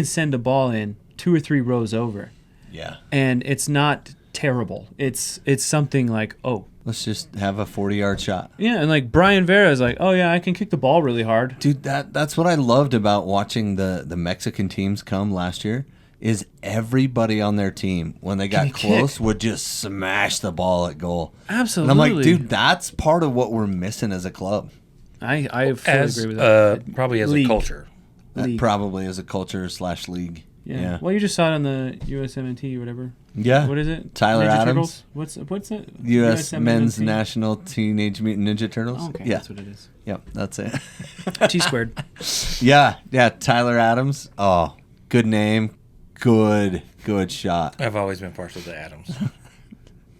send a ball in 2 or 3 rows over,
Yeah.
and it's not terrible. It's something like, oh.
Let's just have a 40-yard shot.
Yeah, and like Brian Vera is like, oh yeah, I can kick the ball really hard.
Dude, that's what I loved about watching the Mexican teams come last year is everybody on their team, when they got close, would just smash the ball at goal.
Absolutely.
And I'm like, dude, that's part of what we're missing as a club.
I fully
As
agree with that.
probably as
League.
a culture.
That
League.
probably as a culture / league.
Yeah. Well, you just saw it on the USMNT or whatever.
Yeah.
What is it?
Tyler
Ninja
Adams.
Turtles? What's it?
U.S. Men's
USMNT?
National Teenage Mutant Ninja Turtles.
Oh, okay,
Yeah.
that's what it is.
Yep, that's it.
T squared.
Yeah, Tyler Adams. Oh, good name. Good shot.
I've always been partial to Adams.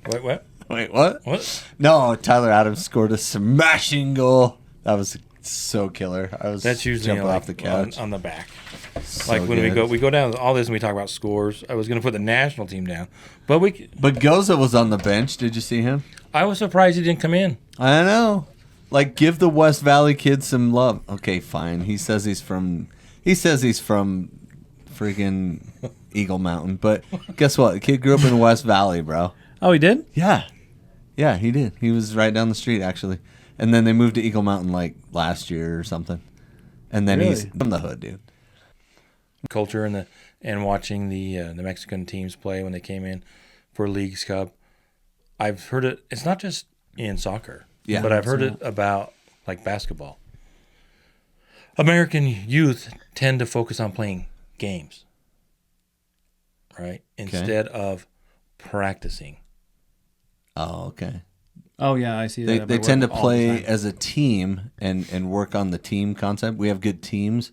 What?
Wait, what?
What?
No, Tyler Adams scored a smashing goal. That was so killer. I was
That's usually
jumping off the couch.
on the back.
So
Like when
good.
we go down all this and we talk about scores. I was going to put the national team down, but
But Goza was on the bench. Did you see him?
I was surprised he didn't come in.
I know. Like, give the West Valley kids some love. Okay, fine. He says he's from freaking Eagle Mountain. But guess what? The kid grew up in West Valley, bro.
Oh, he did?
Yeah, he did. He was right down the street, actually. And then they moved to Eagle Mountain like last year or something. And then he's
Really?
from the hood, dude.
Culture and watching the Mexican teams play when they came in for Leagues Cup. I've heard it. It's not just in soccer, but I've heard it about like basketball. American youth tend to focus on playing games, right? Instead of practicing.
Oh, okay.
Oh, yeah, I see that.
They
at
tend to
work all the
play
time.
as a team and work on the team concept. We have good teams,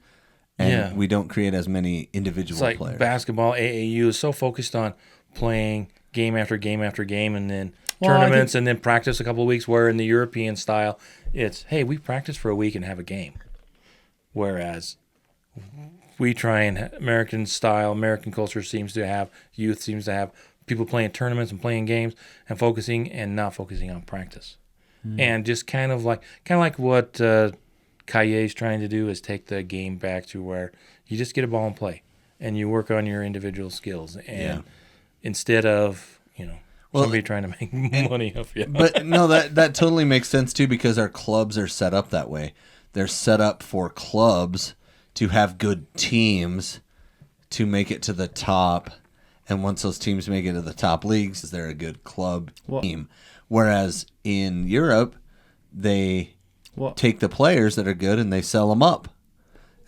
and we don't create as many individual
It's like
players.
basketball, AAU is so focused on playing game after game after game and then
Well, I
tournaments and then practice a couple of weeks, where in the European style, it's, hey, we practice for a week and have a game. Whereas we try and American style, American culture seems to have people playing tournaments and playing games and focusing and not focusing on practice. And just kind of like what Caillet's trying to do is take the game back to where you just get a ball and play and you work on your individual skills. And instead of, somebody trying to make money off you.
But no, that totally makes sense too, because our clubs are set up that way. They're set up for clubs to have good teams to make it to the top. And once those teams make it to the top leagues, they're a good club team. Whereas in Europe, they take the players that are good and they sell them up.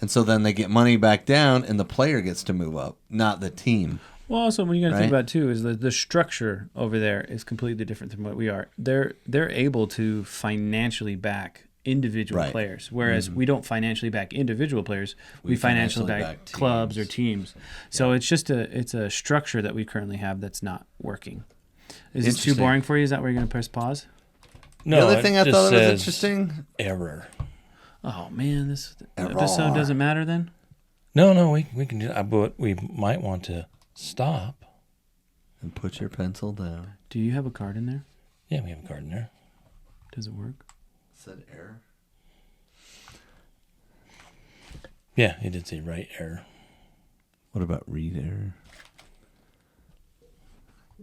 And so then they get money back down and the player gets to move up, not the team.
Well, also, what you got to
Right?
think about, too, is the structure over there is completely different than what we are. They're able to financially back individual
Right.
players, whereas we don't financially back individual players. We financially back clubs or teams. So it's just a structure that we currently have that's not working. Is it too
Interesting.
boring for you? Is that where you're going to press pause?
No,
The other
it
thing I
just
thought was
says
interesting.
Error.
Oh, man, this
Error.
episode doesn't matter then?
No, we can do that, but we might want to stop.
And put your pencil down.
Do you have a card in there?
Yeah, we have a card in there.
Does it work?
Said error.
Yeah, it did say write error.
What about read error?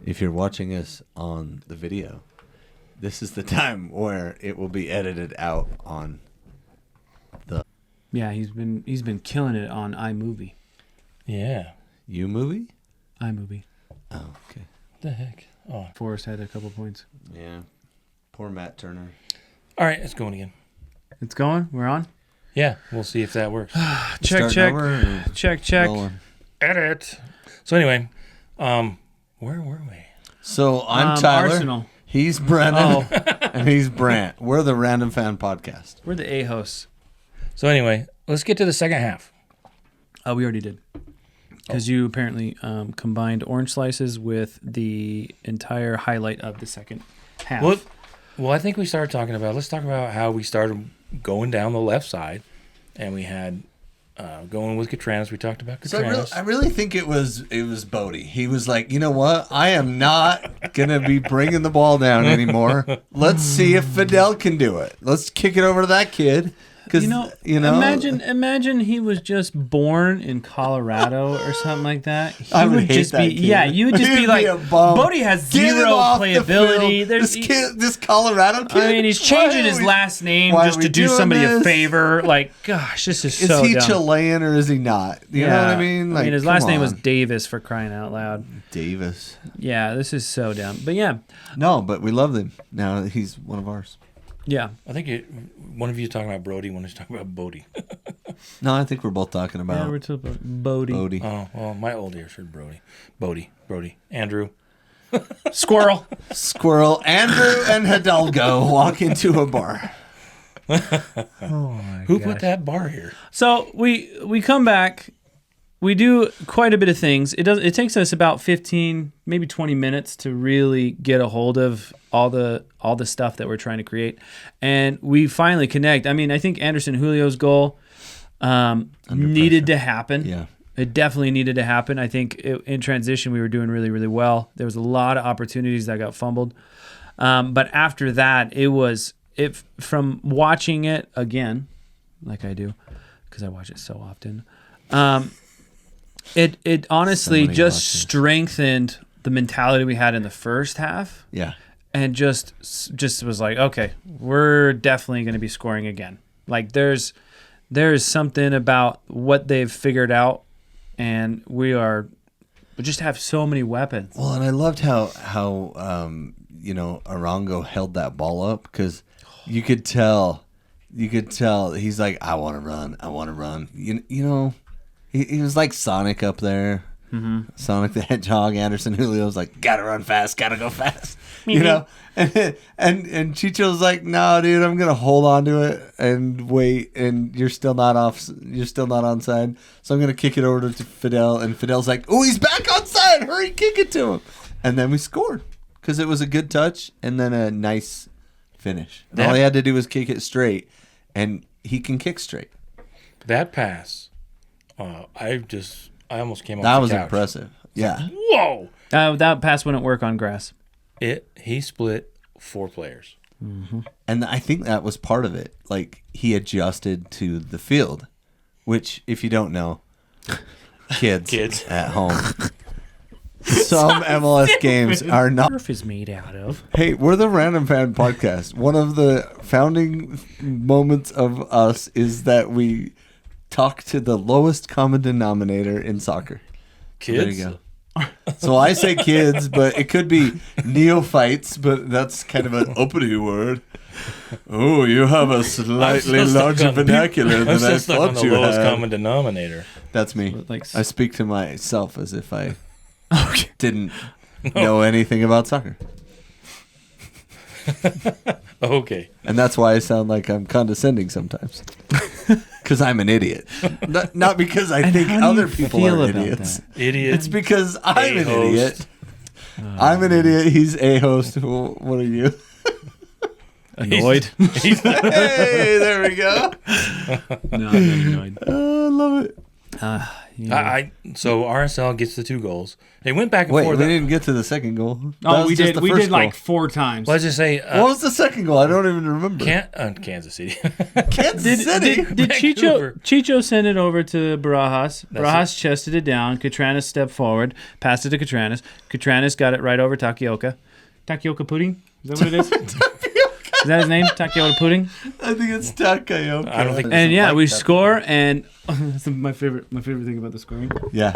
If you're watching us on the video, this is the time where it will be edited out on the
Yeah, he's been killing it on iMovie.
Yeah.
movie.
iMovie.
Oh, okay.
What the heck? Oh.
Forrest had a couple points.
Yeah. Poor Matt Turner.
All right, it's going again.
It's going. We're on.
Yeah, we'll see if that works.
Check. Check.
Rolling.
Edit. So anyway, where were we?
So I'm Tyler.
Arsenal.
He's Brennan. And he's Brant. We're the Random Fan Podcast.
We're the A-hosts.
So anyway, let's get to the second half.
Oh, we already did. Because you apparently combined orange slices with the entire highlight of the second half.
Well, I think we started talking about. Let's talk about how we started going down the left side, and we had going with Katranis. We talked about Katranis.
So I really think it was Bodie. He was like, you know what? I am not gonna be bringing the ball down anymore. Let's see if Fidel can do it. Let's kick it over to that kid. Because
imagine he was just born in Colorado or something like that.
I would hate that kid.
Yeah, you would just be like, Bodie has zero playability.
This Colorado kid.
I mean, he's changing his last name just to do somebody a favor. Like, gosh, this is so dumb.
Is he Chilean or is he not? You know what I mean? Like,
his last name was Davis, for crying out loud.
Davis.
Yeah, this is so dumb. But yeah.
No, but we love him. Now he's one of ours.
Yeah.
I think one of you is talking about Brody, one is talking about Bodie.
No, I think we're both talking about.
Yeah, we're talking about Bodie.
Oh, well, my old ears heard Brody. Brody. Andrew.
Squirrel.
Andrew and Hidalgo walk into a bar.
Who put that bar here?
So we come back. We do quite a bit of things. It takes us about 15, maybe 20 minutes to really get a hold of all the stuff that we're trying to create, and we finally connect. I mean, I think Anderson Julio's goal needed to happen.
Yeah,
it definitely needed to happen. I think in transition we were doing really, really well. There was a lot of opportunities that got fumbled, but after that, from watching it again, like I do, because I watch it so often. It honestly just strengthened the mentality we had in the first half.
Yeah.
And just was like, okay, we're definitely going to be scoring again. Like there is something about what they've figured out, and we just have so many weapons.
Well, and I loved how Arango held that ball up, because you could tell he's like, I want to run. You know. He was like Sonic up there. Mm-hmm. Sonic the Hedgehog. Anderson Julio's like, gotta run fast, gotta go fast. You know? And Chicho's like, no, dude, I'm gonna hold on to it and wait, and you're still not onside. So I'm gonna kick it over to Fidel, and Fidel's like, oh, he's back onside, hurry, kick it to him. And then we scored. Because it was a good touch and then a nice finish. All he had to do was kick it straight, and he can kick straight.
That pass. I almost came off
That
the
was
couch.
impressive. Yeah.
Whoa!
That pass wouldn't work on grass.
He split 4 players.
Mm-hmm. And I think that was part of it. Like, he adjusted to the field, which, if you don't know, kids at home, some MLS games are not.
Turf is made out of.
Hey, we're the Random Fan Podcast. One of the founding moments of us is that we talk to the lowest common denominator in soccer.
Kids?
There you go. So I say kids, but it could be neophytes, but that's kind of an uppity word. Oh, you have a slightly larger vernacular than I
I'm stuck on
thought
the
you
lowest
had.
common denominator.
That's me.
Like,
I speak to myself as if I didn't know anything about soccer.
Okay.
And that's why I sound like I'm condescending sometimes. Because I'm an idiot. Not because I think other people are idiots.
Idiot.
It's because I'm an
A-host.
idiot. I'm an idiot. He's a host. What are you?
annoyed.
Hey, there we go.
No, I'm not annoyed.
I love it.
So RSL gets the 2 goals. They went back and
Wait,
forth.
we didn't get to the second goal. That
Oh,
was
we
just
did.
the
We
first
did
goal.
like 4 times.
Let's just say
What was the second goal? I don't even remember.
Kansas City.
Kansas City.
Did
Vancouver.
Chicho send it over to Barajas? Barajas chested it down. Katranis stepped forward, passed it to Katranis. Katranis got it right over Takioka. Takioka pudding? Is that what it is? Is that his name? Takioka pudding?
I think it's Takayoka.
I don't think-
And yeah, we score, and that's my favorite thing about the scoring
Yeah.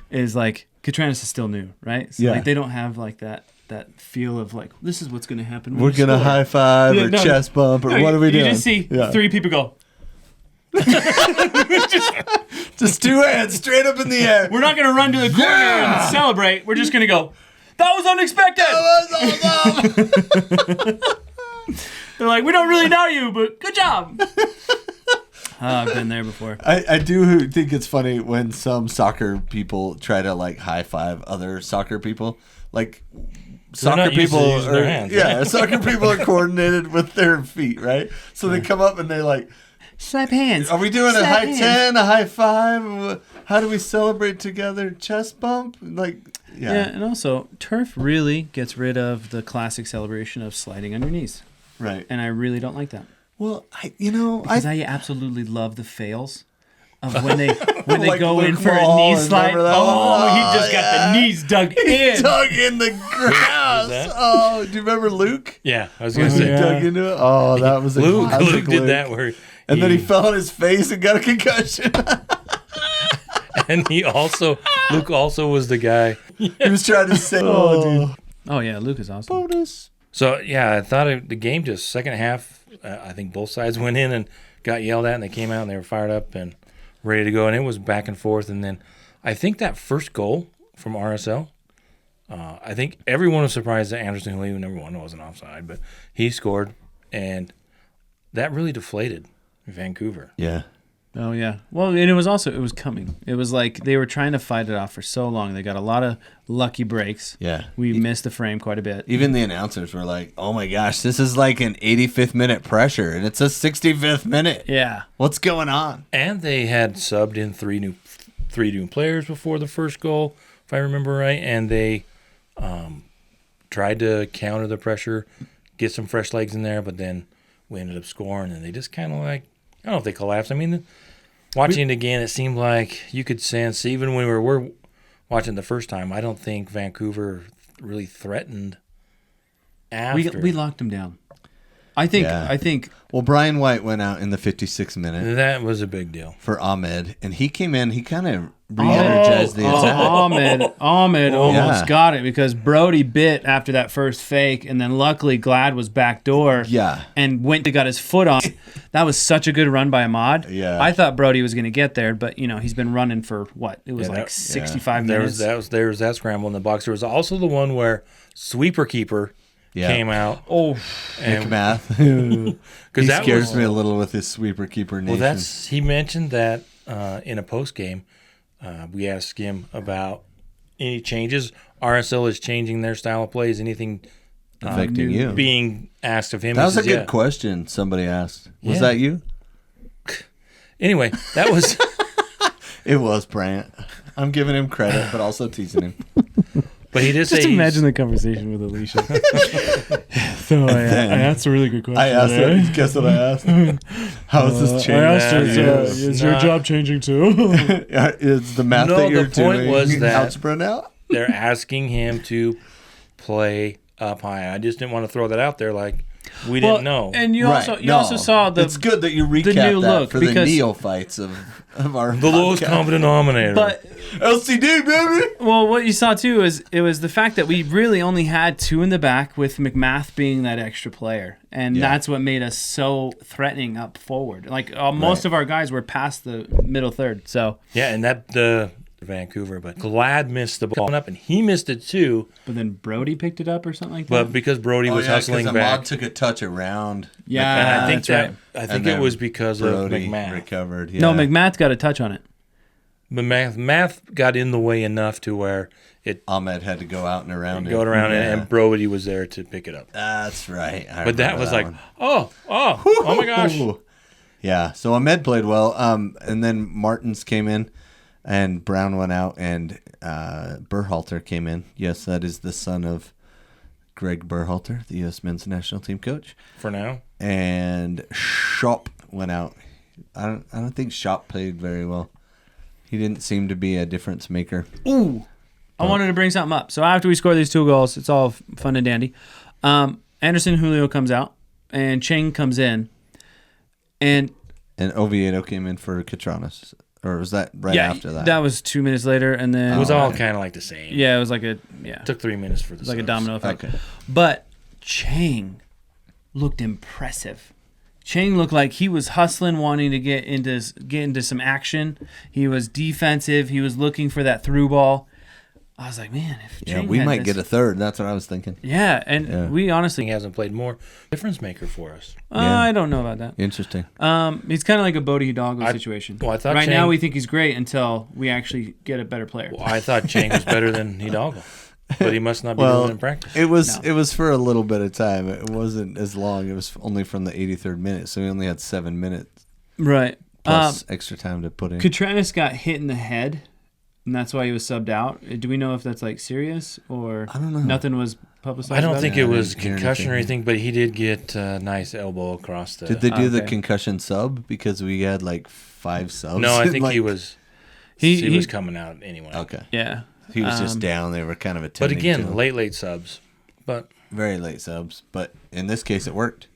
is like Katranis is still new, right? So
Yeah.
like they don't have like that feel of like this is what's going to happen. when
We're
we
going to
score.
high five
Yeah,
or
no,
chest bump or
No,
what are we doing?
You just see
Yeah.
3 people go.
Just 2 hands straight up in the air.
We're not going to run to the corner and celebrate. We're just going to go. That was unexpected. They're like, we don't really know you, but good job. I've been there before.
I do think it's funny when some soccer people try to like high five other soccer people. Like soccer
not used to
people
using
are,
their hands,
yeah,
right?
soccer people are coordinated with their feet, right? So they come up and they're like,
Slap hands.
"Are we doing a
Slap
high
hands.
10, a high 5? How do we celebrate together? Chest bump?" Like,
Yeah, and also turf really gets rid of the classic celebration of sliding on your knees,
right.
and I really don't like that
Well,
because I absolutely love the fails of when they
Like
go in
Luke
for a
Ball,
knee slide.
remember that
Oh,
one?
he just got
yeah.
the knees dug in.
Dug in the grass.
that?
Oh, do you remember Luke?
Yeah, I was going to
He
say.
dug into it. Oh, that was a
Luke
classic
did that where
And then he fell on his face and got a concussion.
and Luke also was the guy.
He was trying to say, "Oh, dude,
Oh yeah, Luke is awesome.
bonus."
So yeah, I thought the game just second half. I think both sides went in and got yelled at, and they came out and they were fired up and ready to go, and it was back and forth. And then I think that first goal from RSL, I think everyone was surprised that Anderson Lee, who number 1 wasn't offside, but he scored, and that really deflated Vancouver.
Yeah.
Oh yeah. Well, and it was coming. It was like they were trying to fight it off for so long. They got a lot of lucky breaks.
Yeah.
We missed the frame quite a bit.
Even the announcers were like, "Oh my gosh, this is like an 85th minute pressure, and it's a 65th minute.
Yeah.
What's going on?"
And they had subbed in three new players before the first goal, if I remember right, and they tried to counter the pressure, get some fresh legs in there, but then we ended up scoring, and they just kind of like, I don't know if they collapsed. I mean, watching it again, it seemed like you could sense, even when we were watching the first time, I don't think Vancouver really threatened after.
We locked them down. I think
Well, Brian White went out in the 56th minute
That was a big deal.
for Ahmed, and he came in. He kind of re-energized the attack.
Ahmed almost
Yeah.
got it because Brody bit after that first fake, and then luckily Glad was backdoor.
Yeah.
And went to got his foot on. That was such a good run by Ahmad.
Yeah.
I thought Brody was going to get there, but he's been running for what? It was
Yeah,
like
that-
65
There
minutes.
was that scramble in the box. There was also the one where sweeper keeper came out.
Oh,
And
Math. He
because that
scares
was
me a little with his sweeper keeper nation.
well. He mentioned that in a post game. We asked him about any changes. RSL is changing their style of play. Is anything
affecting you.
being asked of him?
That
He
was a
says,
good
"Yeah."
question somebody asked. Was
Yeah.
that you?
Anyway, that was.
It was Brant. I'm giving him credit, but also teasing him.
But he did say.
just
he's-
imagine the conversation with Alicia. So I asked a really good question.
I asked her. Guess what I asked? How is this changing?
I asked her,
Yes.
is your
Not-
job changing too?
Is the math
No,
that you're
the point
doing
was that-
algebra now?
They're asking him to play up high. I just didn't want to throw that out there like we didn't know.
And you
Right,
also
no.
saw the
It's good that you recap
new
that
look
for the
because-
neophytes of our
the lowest
podcast.
common denominator.
but
LCD, baby.
well, what you saw too is it was the fact that we really only had 2 in the back with McMath being that extra player, and
Yeah.
that's what made us so threatening up forward. Like most
Right.
of our guys were past the middle third, so
yeah, and that Vancouver, but Glad missed the ball up, and he missed it too.
but then Brody picked it up or something like that.
But because Brody was hustling back,
Ahmad took a touch around.
yeah,
and I think
that's right.
I
And
think
then
it was because
Brody
of McMahon.
recovered. Yeah.
No, McMath got a touch on it.
But math got in the way enough to where it
Ahmed had to go out and around it.
got around
Yeah.
and Brody was there to pick it up.
That's right. I
But that
remember
was like,
one.
oh my gosh.
Yeah. So Ahmed played well. And then Martins came in. And Brown went out, and Berhalter came in. Yes, that is the son of Greg Berhalter, the U.S. men's national team coach.
For now.
And Schopp went out. I don't think Schopp played very well. He didn't seem to be a difference maker.
Ooh. I wanted to bring something up. So after we score these 2 goals, it's all fun and dandy. Anderson Julio comes out, and Cheng comes in. And
Oviedo came in for Catranas. Or was that after that?
That was 2 minutes later. And then
It was all kind of like the same.
Yeah, it was like it
took 3 minutes for the
like a
subs.
domino effect.
Okay.
But Cheng looked impressive. Cheng looked like he was hustling, wanting to get into some action. He was defensive. He was looking for that through ball. I was like, man, if Cheng
we
had
might
this-
get a third. That's what I was thinking.
Yeah, and we honestly,
He hasn't played more difference maker for us.
I don't know about that.
Interesting.
He's kind of like a Bodie Hidalgo situation.
well, I thought
right
Cheng-
now we think he's great until we actually get a better player.
Well, I thought Cheng was better than Hidalgo, but he must not be
Well,
doing it in practice.
It was for a little bit of time. It wasn't as long. It was only from the 83rd minute, so we only had 7 minutes
Right.
plus extra time to put in.
Katranis got hit in the head, and that's why he was subbed out. Do we know if that's like serious or
I don't know.
nothing was publicized?
I don't
about
think
it?
it was
didn't hear
concussion or
anything.
anything, but he did get a nice elbow across the.
Did they do the
Okay.
concussion sub because we had like 5 subs?
No, I think
Like-
he was.
He-
He was
he-
coming out anyway.
Okay.
Yeah.
He was just down. They were kind of
But
attending to
again,
him.
late subs. But
Very late subs. But in this case, it worked.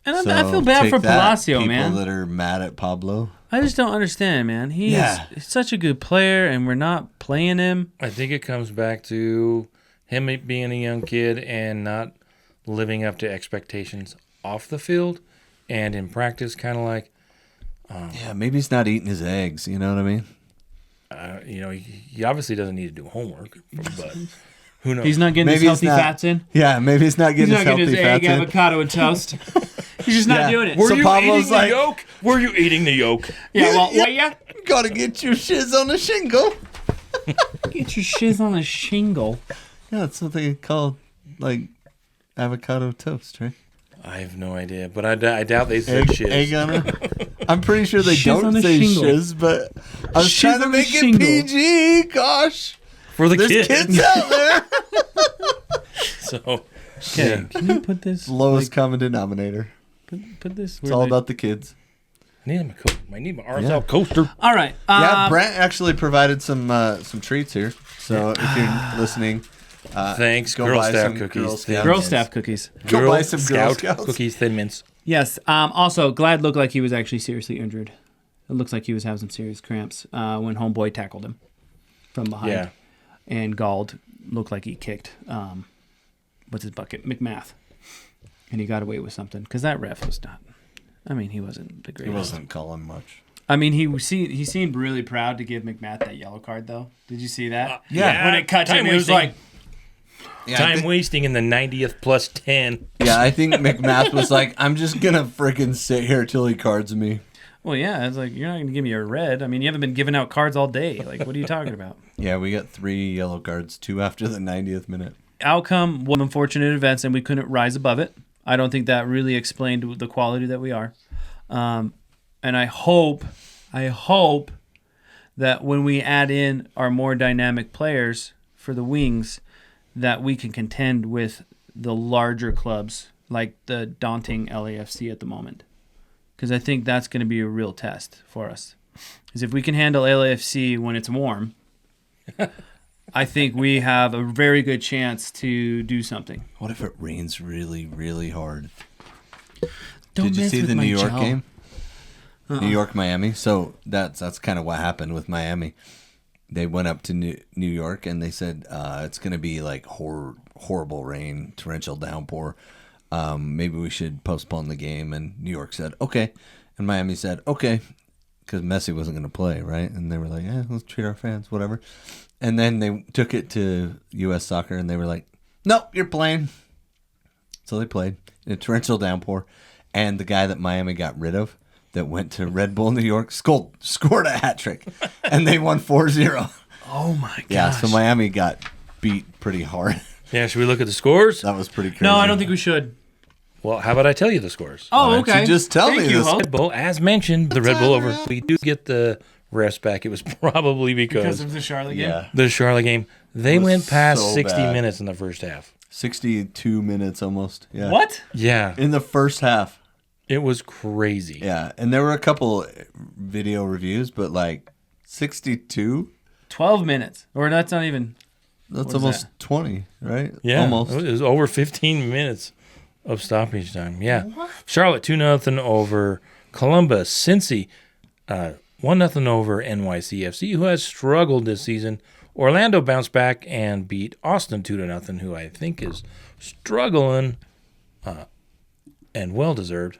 And
So
I feel bad
take
for
that,
Palacio,
people
man.
that are mad at Pablo.
I just don't understand, man. He
Yeah.
is such a good player, and we're not playing him.
I think it comes back to him being a young kid and not living up to expectations off the field and in practice, kind of like,
Yeah, maybe he's not eating his eggs. You know what I mean?
he obviously doesn't need to do homework, but who knows?
He's not getting his
Maybe he's
healthy
not-
fats in.
Yeah, maybe he's not
He's
getting
not
his
getting
healthy
his egg,
fats in.
avocado, and toast. He's just not
Yeah.
doing it.
Were
So
you
Pablo's
eating
like-
the yolk? Were you eating the yolk?
Yeah, well, will ya?
Gotta get your shiz on the shingle.
Get your shiz on a shingle.
Yeah, that's what they call like avocado toast, right?
I have no idea, but I doubt they said shiz.
Egg on it. I'm pretty sure they
Shiz on
don't
a
say
shingle.
shiz, but I was
Shiz
trying to
on a
make it
shingle.
PG. Gosh,
For the
there's
kids.
kids out there.
So,
Okay, can you put this?
Lowest common denominator.
Put this.
It's all about the kids.
I need my RSL coaster.
All right.
Yeah, Brent actually provided some treats here. So if you're listening,
Thanks,
go
Girl
buy
Staff
some
cookies.
Girl Scout-
Girl staff cookies.
Go buy some Girl
Scout
Scouts.
cookies, Thin Mints.
Yes. Also, Glad looked like he was actually seriously injured. It looks like he was having some serious cramps when Homeboy tackled him from behind.
Yeah.
And Gald looked like he kicked, what's his bucket? McMath. And he got away with something because that ref was not. I mean, he wasn't the
He
greatest.
wasn't calling much.
I mean, he seemed really proud to give McMath that yellow card, though. Did you see that?
Yeah.
When it cut him,
Time
he was
wasting.
like,
Yeah,
Time wasting in the 90th plus 10.
Yeah, I think McMath was like, I'm just gonna freaking sit here till he cards me.
well, yeah. It's like, you're not going to give me a red. I mean, you haven't been giving out cards all day. Like, what are you talking about?
Yeah, we got 3 yellow cards, 2 after the 90th minute.
Outcome, one unfortunate events, and we couldn't rise above it. I don't think that really explained the quality that we are. And I hope that when we add in our more dynamic players for the wings, that we can contend with the larger clubs like the daunting LAFC at the moment. Because I think that's going to be a real test for us. Because if we can handle LAFC when it's warm, I think we have a very good chance to do something.
What if it rains really, really hard?
Don't
Did you
mess
see
with
the
my
New York
gel.
game? New York, Miami. So that's kind of what happened with Miami. They went up to New York and they said it's going to be like horrible rain, torrential downpour. Maybe we should postpone the game. And New York said, okay. And Miami said, okay, because Messi wasn't going to play, right? And they were like, yeah, let's treat our fans, whatever. And then they took it to U.S. Soccer and they were like, nope, you're playing. So they played in a torrential downpour. And the guy that Miami got rid of that went to Red Bull New York scored a hat trick. And they won 4-0.
Oh my gosh.
Yeah, so Miami got beat pretty hard.
Yeah, should we look at the scores?
That was pretty crazy.
No, I don't think we should.
Well, how about I tell you the scores?
Oh,
Why don't
okay.
you just tell
Thank
me
you,
this?
Hulk.
Red Bull, as mentioned, the Red Bull over. We do get the refs back, it was probably
Because
because
of the Charlotte game.
Yeah.
the Charlotte game. They
It was
went past
so
60
bad.
minutes in the first half.
62 minutes almost. Yeah.
What?
Yeah,
In the first half.
it was crazy.
Yeah. And there were a couple video reviews, but like 62?
12 minutes. Or that's not even.
That's
What is
almost
that?
20, right?
Yeah,
Almost.
It was over 15 minutes of stoppage time. Yeah, Charlotte 2-0 over Columbus. Cincy 1-0 over NYCFC, who has struggled this season. Orlando bounced back and beat Austin 2-0, who I think is struggling, and well deserved.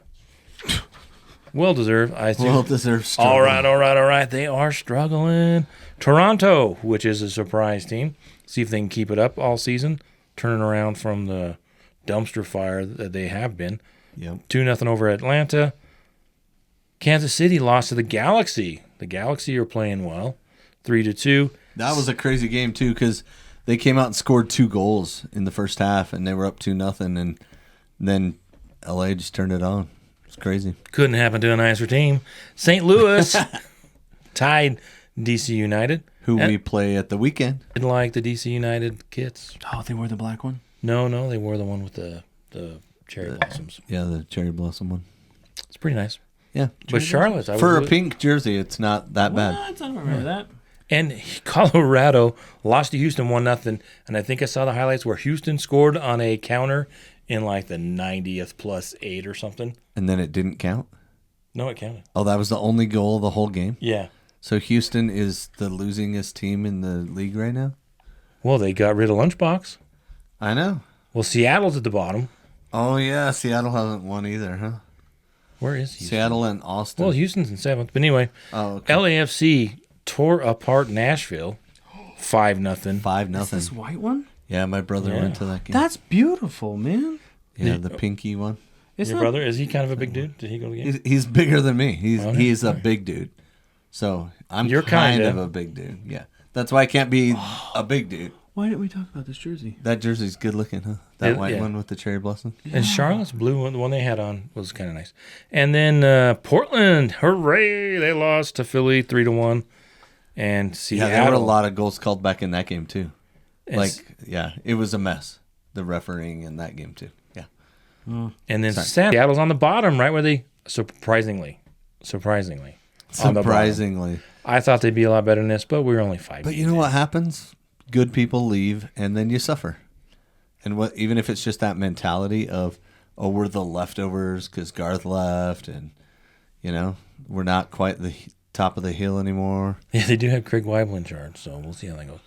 Well deserved. I think.
Well deserved struggle.
All right. They are struggling. Toronto, which is a surprise team. See if they can keep it up all season. Turning around from the dumpster fire that they have been.
Yep.
2-0 over Atlanta. Kansas City lost to the Galaxy. The Galaxy are playing well. 3-2.
That was a crazy game, too, because they came out and scored 2 goals in the first half, and they were up 2-0, and then LA just turned it on. It's crazy.
Couldn't happen to a nicer team. St. Louis tied DC United.
Who
And-
we play at the weekend.
Didn't like the DC United kits.
Oh, they wore the black one?
No, they wore the one with the cherry blossoms.
Yeah, the cherry blossom one.
It's pretty nice.
Yeah.
But Charlotte, I
For a
was,
pink jersey, it's not that bad.
What? I don't remember that.
and Colorado lost to Houston 1-0, and I think I saw the highlights where Houston scored on a counter in like the 90th +8 or something.
And then it didn't count?
No, it counted.
Oh, that was the only goal of the whole game?
Yeah.
So Houston is the losingest team in the league right now?
Well, they got rid of Lunchbox.
I know.
Well, Seattle's at the bottom.
Oh, yeah. Seattle hasn't won either, huh?
Where is Houston?
Seattle and Austin.
Well, Houston's in 7th. But anyway,
oh, okay.
LAFC tore apart Nashville 5-0.
5-0.
This white one?
Yeah, my brother
Yeah.
went to that game.
That's beautiful, man.
Yeah, the pinky one.
It's
Your
not-
brother, is he kind of a big dude? Did he go to the game?
He's bigger than me.
Oh,
He's a big dude. So I'm
You're
kind
kinda.
of a big dude. Yeah. That's why I can't be a big dude.
Why didn't we talk about this jersey?
That jersey's good looking, huh? That
It-
white
yeah.
one with the cherry blossom.
And Charlotte's blue one, the one they had on, was kind of nice. And then Portland, hooray! They lost to Philly 3-1. And Seattle.
Yeah, there were a lot of goals called back in that game too.
and,
Like, yeah, it was a mess. The refereeing in that game too. Yeah.
and then
Sorry.
Seattle's on the bottom, right where they surprisingly on the bottom.
Surprisingly.
I thought they'd be a lot better than this, but we were only 5.
But you know what happens? Good people leave and then you suffer. And what even if it's just that mentality of, oh, we're the leftovers because Garth left and, you know, we're not quite the top of the hill anymore.
Yeah, they do have Craig Weibel in charge, so we'll see how that goes.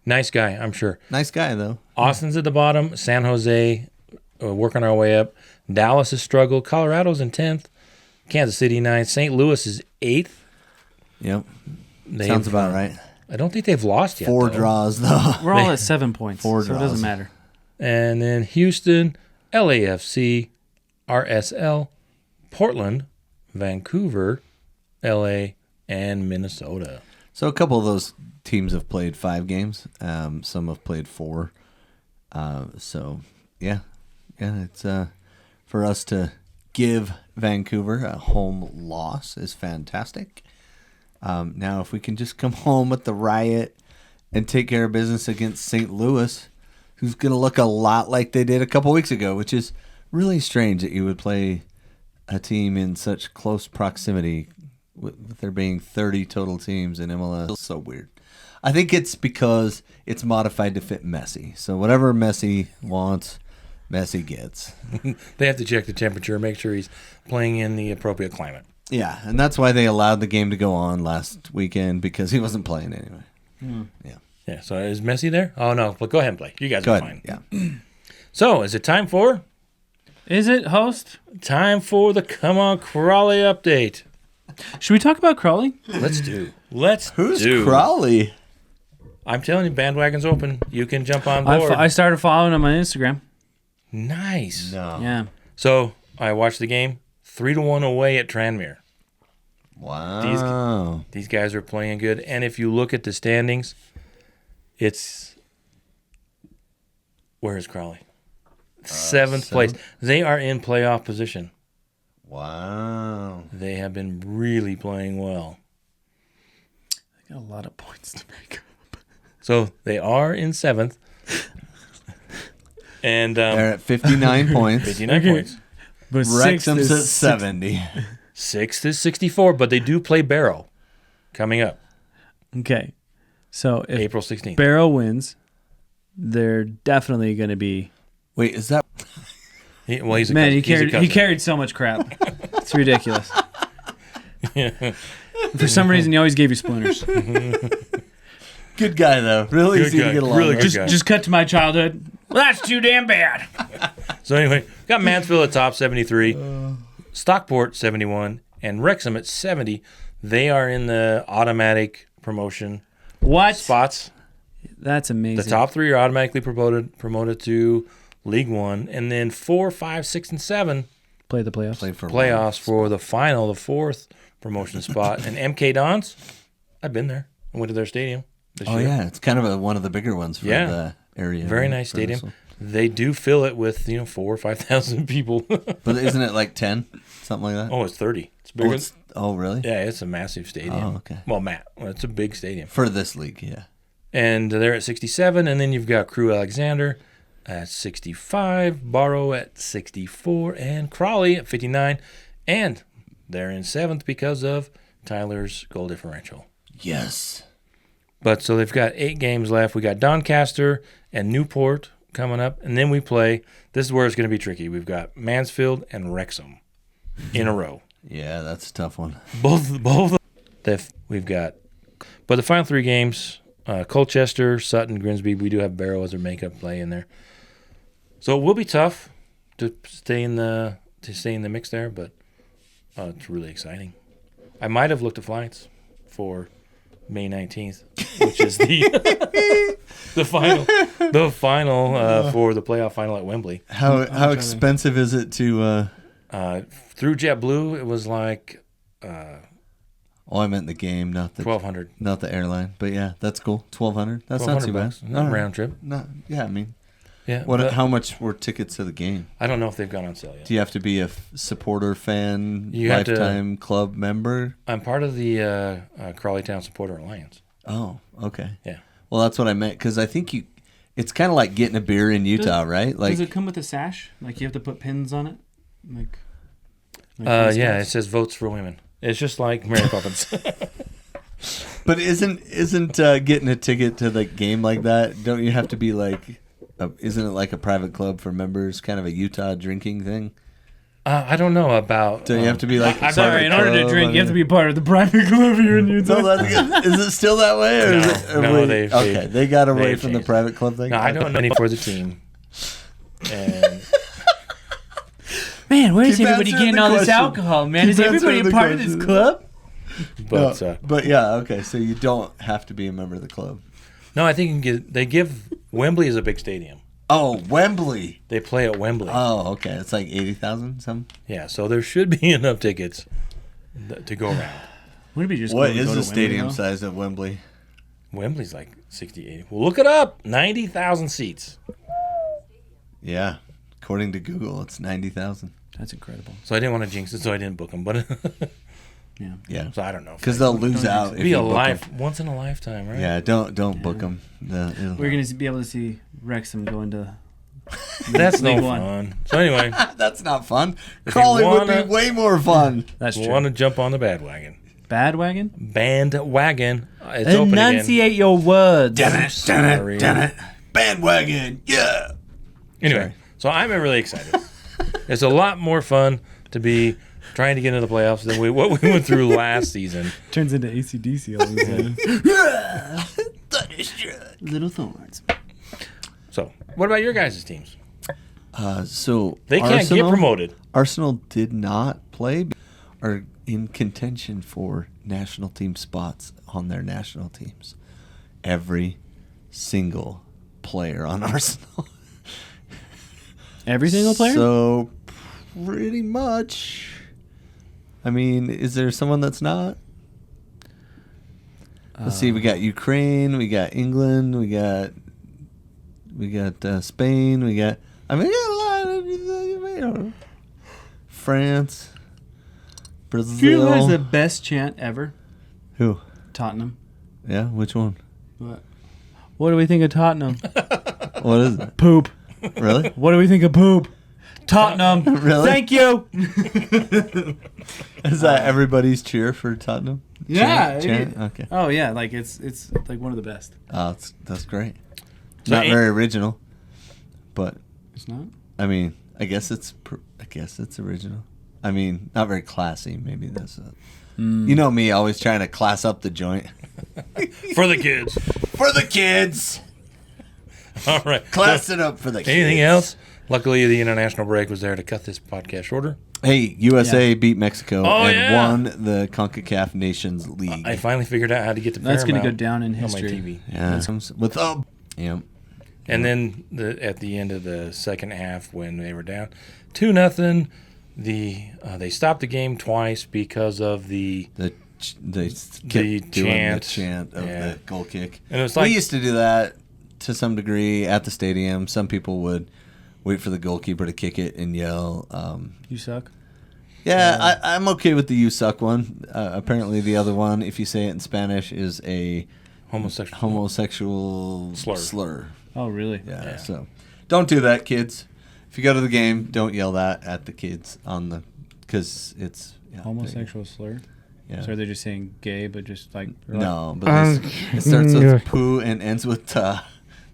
Nice guy, I'm sure.
Nice guy, though.
Austin's at the bottom. San Jose, working our way up. Dallas has struggled. Colorado's in 10th. Kansas City 9th. St. Louis is 8th.
Yep.
They've-
Sounds about right.
I don't think they've lost yet.
4
though.
draws, though.
We're all at 7 points,
Four
so it
draws.
doesn't matter.
And then Houston, LAFC, RSL, Portland, Vancouver, LA, and Minnesota.
So a couple of those teams have played 5 games. Some have played 4. So, yeah. Yeah, it's for us to give Vancouver a home loss is fantastic. Now, if we can just come home with the riot and take care of business against St. Louis, who's going to look a lot like they did a couple weeks ago, which is really strange that you would play a team in such close proximity with there being 30 total teams in MLS. It's so weird. I think it's because it's modified to fit Messi. So whatever Messi wants, Messi gets.
They have to check the temperature, make sure he's playing in the appropriate climate.
Yeah, and that's why they allowed the game to go on last weekend because he wasn't playing anyway. Yeah.
Yeah, so is Messi there? Oh, no. But go ahead and play. You guys
Go
are
ahead.
fine.
Yeah.
So, is it time for?
Is it, host?
Time for the Come On Crawley update.
Should we talk about Crawley?
Let's do. Let's
Who's
do.
Crowley?
I'm telling you, bandwagon's open. You can jump on
I,
board.
I started following him on Instagram.
Nice.
No.
Yeah.
So, I watched the game. 3-1 away at Tranmere.
Wow.
These guys are playing good. And if you look at the standings, it's... Where is Crawley? Seventh place. They are in playoff position.
Wow.
They have been really playing well.
Got a lot of points to make.
So they are in 7th. And
They're at 59 points.
59 points.
But
Wrexham's at 70.
6th is 64, but they do play Barrow coming up
Okay. So if
April 16th.
Barrow wins, they're definitely going to be.
Wait, is that...
He's a
Man,
cousin.
he carried so much crap. It's ridiculous. For some reason, he always gave you splinters.
Good guy, though. Really
Good
easy
guy.
to get along
Really
with.
good guy.
Just cut to my childhood. Well, that's too damn bad.
So anyway, got Mansfield at top 73, Stockport 71, and Wrexham at 70. They are in the automatic promotion
What?
spots.
That's amazing.
The top 3 are automatically promoted to League One, and then 4, 5, 6, and 7
Play the playoffs.
Play for
playoffs for the final, the 4th promotion spot. And MK Dons, I've been there. I went to their stadium this
Oh,
year.
yeah. It's kind of one of the bigger ones for the area.
Very
right,
nice
for this
stadium.
one.
They do fill it with 4,000 or 5,000 people.
But isn't it like 10? Something like that?
Oh, it's 30. It's bigger.
Really?
Yeah, it's a massive stadium.
Oh, okay.
Well, it's a big stadium.
For this league, yeah.
And they're at 67, and then you've got Crew Alexander at 65, Barrow at 64, and Crawley at 59. And they're in 7th because of Tyler's goal differential.
Yes.
But so they've got 8 games left. We got Doncaster and Newport coming up, and then we play. This is where it's going to be tricky. We've got Mansfield and Wrexham in a row.
Yeah, that's a tough one.
Both. We've got, but the final 3 games: Colchester, Sutton, Grimsby. We do have Barrow as our makeup play in there, so it will be tough to stay in the mix there. But it's really exciting. I might have looked at flights for May 19th, which is the final for the playoff final at Wembley.
How expensive is it to...
Through JetBlue, it was like
I meant the game, not the
$1,200.
not the airline. But yeah, that's cool. $1,200. That's not too bad.
Not
All right.
round trip.
No, yeah, I mean,
Yeah. but
how much were tickets to the game?
I don't know if they've gone on sale yet.
Do you have to be a supporter fan,
You have to-
lifetime club member?
I'm part of the Crawley Town Supporter Alliance.
Oh, okay.
Yeah.
Well, that's what I meant because I think it's kind of like getting a beer in Utah, right? Like,
Does it come with a sash? Like you have to put pins on it? Like
Yeah, it says votes for women. It's just like Mary Poppins.
but isn't getting a ticket to the game like that? Don't you have to be like? Isn't it like a private club for members, kind of a Utah drinking thing?
I don't know about.
Don't you have to be like?
I'm sorry, in order to drink, you have to be part of the private club here in Utah.
No, that's good. Is it still that way? Or
No,
is it, or
no,
wait,
they've-
okay, they got away
they've
from the
changed
private club thing.
No, I don't know any for the team. And
Man, where's
Keep
everybody
answering
getting
the
all this
question.
alcohol, man?
Keep
Is everybody
answering the
a part of this
question.
club?
but
yeah, okay. So you don't have to be a member of the club.
no, I think they give Wembley is a big stadium.
Oh, Wembley.
They play at Wembley.
Oh, okay. It's like 80,000 something.
Yeah, so there should be enough tickets to go around.
Would it be just
What
cool to
is
go
the
to
stadium
Wembley,
size of Wembley?
Wembley's like 60, 80. Well, look it up. 90,000 seats.
Yeah, according to Google, it's 90,000.
though? That's incredible.
So I didn't want to jinx it, so I didn't book them. But
Yeah.
Yeah,
so I don't know.
because they'll lose out.
It'd
If
be
you
a
book 'em.
once in a lifetime, right?
Yeah, don't book them.
We're going to be able to see Wrexham go into.
That's no
League One.
fun. So anyway,
That's not fun.
If
Crawley
you
would
wanna-
be way more fun.
That's true.
want to jump on the bandwagon.
Bad wagon?
Bandwagon. It's open again.
Enunciate your words.
Sorry.
Bandwagon, yeah.
Anyway,
Sorry.
so I'm really excited. It's a lot more fun to be trying to get into the playoffs than what we went through last season.
Turns into ACDC all of a sudden. Little thorns.
So, what about your guys' teams?
So
They can't get promoted.
Arsenal did not play, are in contention for national team spots on their national teams. Every single player on Arsenal.
Every single player?
So pretty much. I mean, is there someone that's not? Let's see. We got Ukraine. We got England. We got Spain. We got. I mean, we got a lot of France,
Who has the
Brazil.
best chant ever?
Who?
Tottenham.
Yeah, which one?
What do we think of Tottenham?
What is it?
Poop.
Really?
What do we think of poop? Tottenham.
Really?
Thank you.
Is that everybody's cheer for Tottenham?
Yeah.
Chant? Okay.
Oh yeah, like it's like one of the best.
That's great.
So
Not very original, but
It's not.
I mean, I guess it's original. I mean, not very classy. Maybe that's it. You know me, always trying to class up the joint
For the kids.
for the kids.
All right.
Class
So,
it up for the kids.
anything else? Luckily, the international break was there to cut this podcast shorter.
Hey, USA beat Mexico
Oh,
and
yeah.
won the CONCACAF Nations League.
I finally figured out how to get to
That's
Paramount
gonna go down in
on my
history.
TV.
yeah, with yeah.
And then at the end of the second half, when they were down 2-0, they stopped the game twice because of the
They kept doing the chant of
Yeah.
the goal kick.
And it was like
we used to do that to some degree at the stadium. Some people would wait for the goalkeeper to kick it and yell.
You suck.
Yeah, I'm okay with the "you suck" one. Apparently, the other one, if you say it in Spanish, is a homosexual slur.
Oh really?
Yeah, so don't do that, kids. If you go to the game, don't yell that at the kids because it's
Homosexual slur.
Yeah.
So they're just saying gay, but just like
No, but it starts with poo and ends with ta.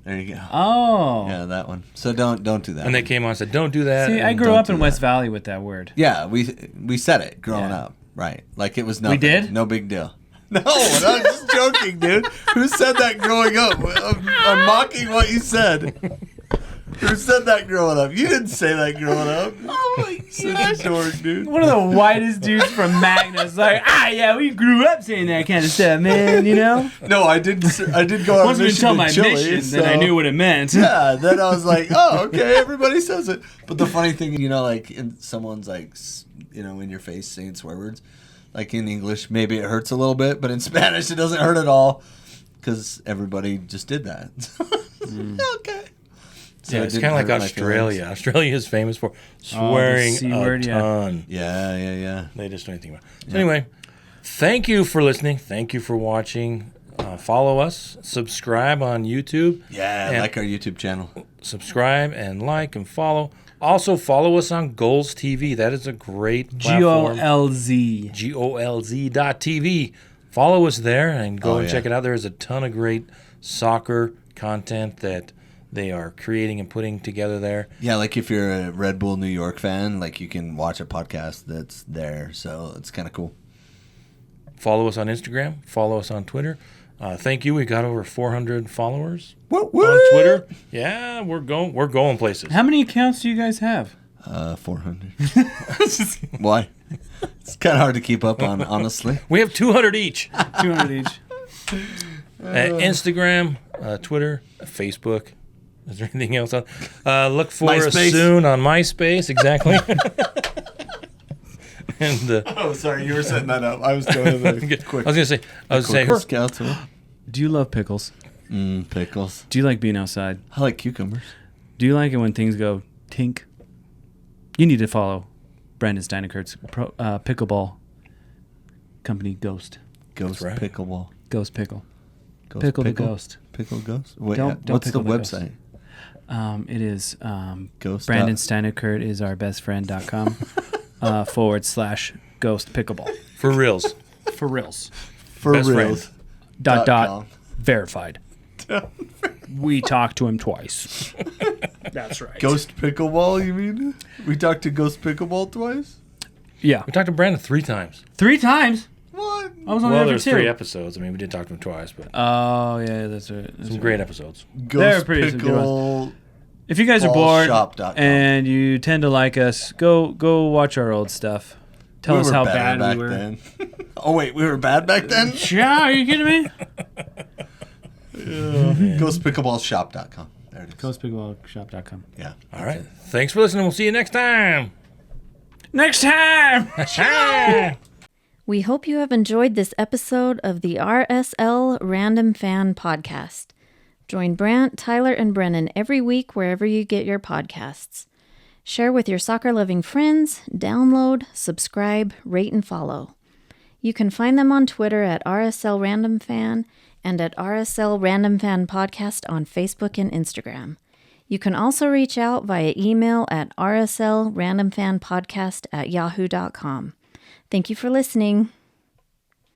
There you go.
Oh.
Yeah, that one. So don't do that.
And they
one.
came on and said, "Don't do that."
See, I
and
grew
don't
up
do
in
that.
West Valley with that word.
Yeah, we said it growing
Yeah.
up, right? Like it was nothing.
did?
No big deal. No, I'm just joking, dude. Who said that growing up? I'm mocking what you said. Who said that growing up? You didn't say that growing up. Oh my gosh, dork, dude.
One of the whitest dudes from Magnus, like, yeah, we grew up saying that kind of stuff, man. You know.
No, I did go on
Once
a
we
mission
tell
to
my
Chile,
mission,
so.
then I knew what it meant.
Yeah, then I was like, oh, okay, everybody says it. But the funny thing, like someone's like, in your face saying swear words, like in English, maybe it hurts a little bit, but in Spanish, it doesn't hurt at all because everybody just did that. Okay. So
Yeah,
it
it's
didn't
kind of like
hurt my
Australia.
feelings.
Australia is famous for swearing
C
a
word, yeah.
ton.
Yeah.
They just don't anything about it. So anyway, thank you for listening. Thank you for watching. Follow us. Subscribe on YouTube.
Yeah,
And-
like our YouTube channel.
Subscribe and like and follow. Also, follow us on Goals TV. That is a great platform.
GOLZ.
GOLZ.TV. Follow us there and go and
yeah.
check it out. There is a ton of great soccer content that they are creating and putting together there.
Yeah, like if you're a Red Bull New York fan, like you can watch a podcast that's there. So it's kind of cool.
Follow us on Instagram. Follow us on Twitter. Thank you. We got over 400 followers
Woo,
on Twitter. Yeah, we're going places.
How many accounts do you guys have?
400. Why? It's kind of hard to keep up on, honestly.
We have 200 each.
200 each.
Instagram, Twitter, Facebook. Is there anything else? Look for us
MySpace.
soon on MySpace. Exactly. And
Oh, sorry, you were setting that up. I was going to the quick.
I was gonna say,
Scouts.
Do you love pickles?
Pickles.
Do you like being outside?
I like cucumbers.
Do you like it when things go tink? You need to follow Brandon Steinekert's pickleball company, Ghost.
Ghost
right.
pickleball.
Ghost Pickle.
Ghost
Pickle the Ghost.
Pickle Ghost? Wait,
Don't
what's the
pickle the ghost.
website?
It is
Ghost.
Brandon Steinekert is our best friend.com / Ghost Pickleball.
for reals.
For reals.
For
Best
reals.
Dot. Verified. We talked to him twice. That's right.
Ghost Pickleball, you mean? We talked to Ghost Pickleball twice?
Yeah.
We talked to Brandon 3 times.
3 times?
What?
I was on
Well,
there
there's
for
3
2.
episodes. I mean, we did talk to him twice, but
Oh, yeah, that's right.
some great episodes.
Ghost
pretty some good
Pickle.
If you guys are bored
Ballshop.com.
and you tend to like us, go watch our old stuff. Tell
We
us
were
how
better
bad
back
we were.
then. Oh, wait, we were bad back then?
Yeah, are you kidding me?
GhostPickleballShop.com. There it is.
GhostPickleballShop.com.
Yeah.
All right. Thanks for listening. We'll see you next time.
Next time!
We hope you have enjoyed this episode of the RSL Random Fan Podcast. Join Brant, Tyler, and Brennan every week wherever you get your podcasts. Share with your soccer-loving friends, download, subscribe, rate, and follow. You can find them on Twitter at RSL Random Fan and at RSL Random Fan Podcast on Facebook and Instagram. You can also reach out via email at rslrandomfanpodcast@yahoo.com. Thank you for listening.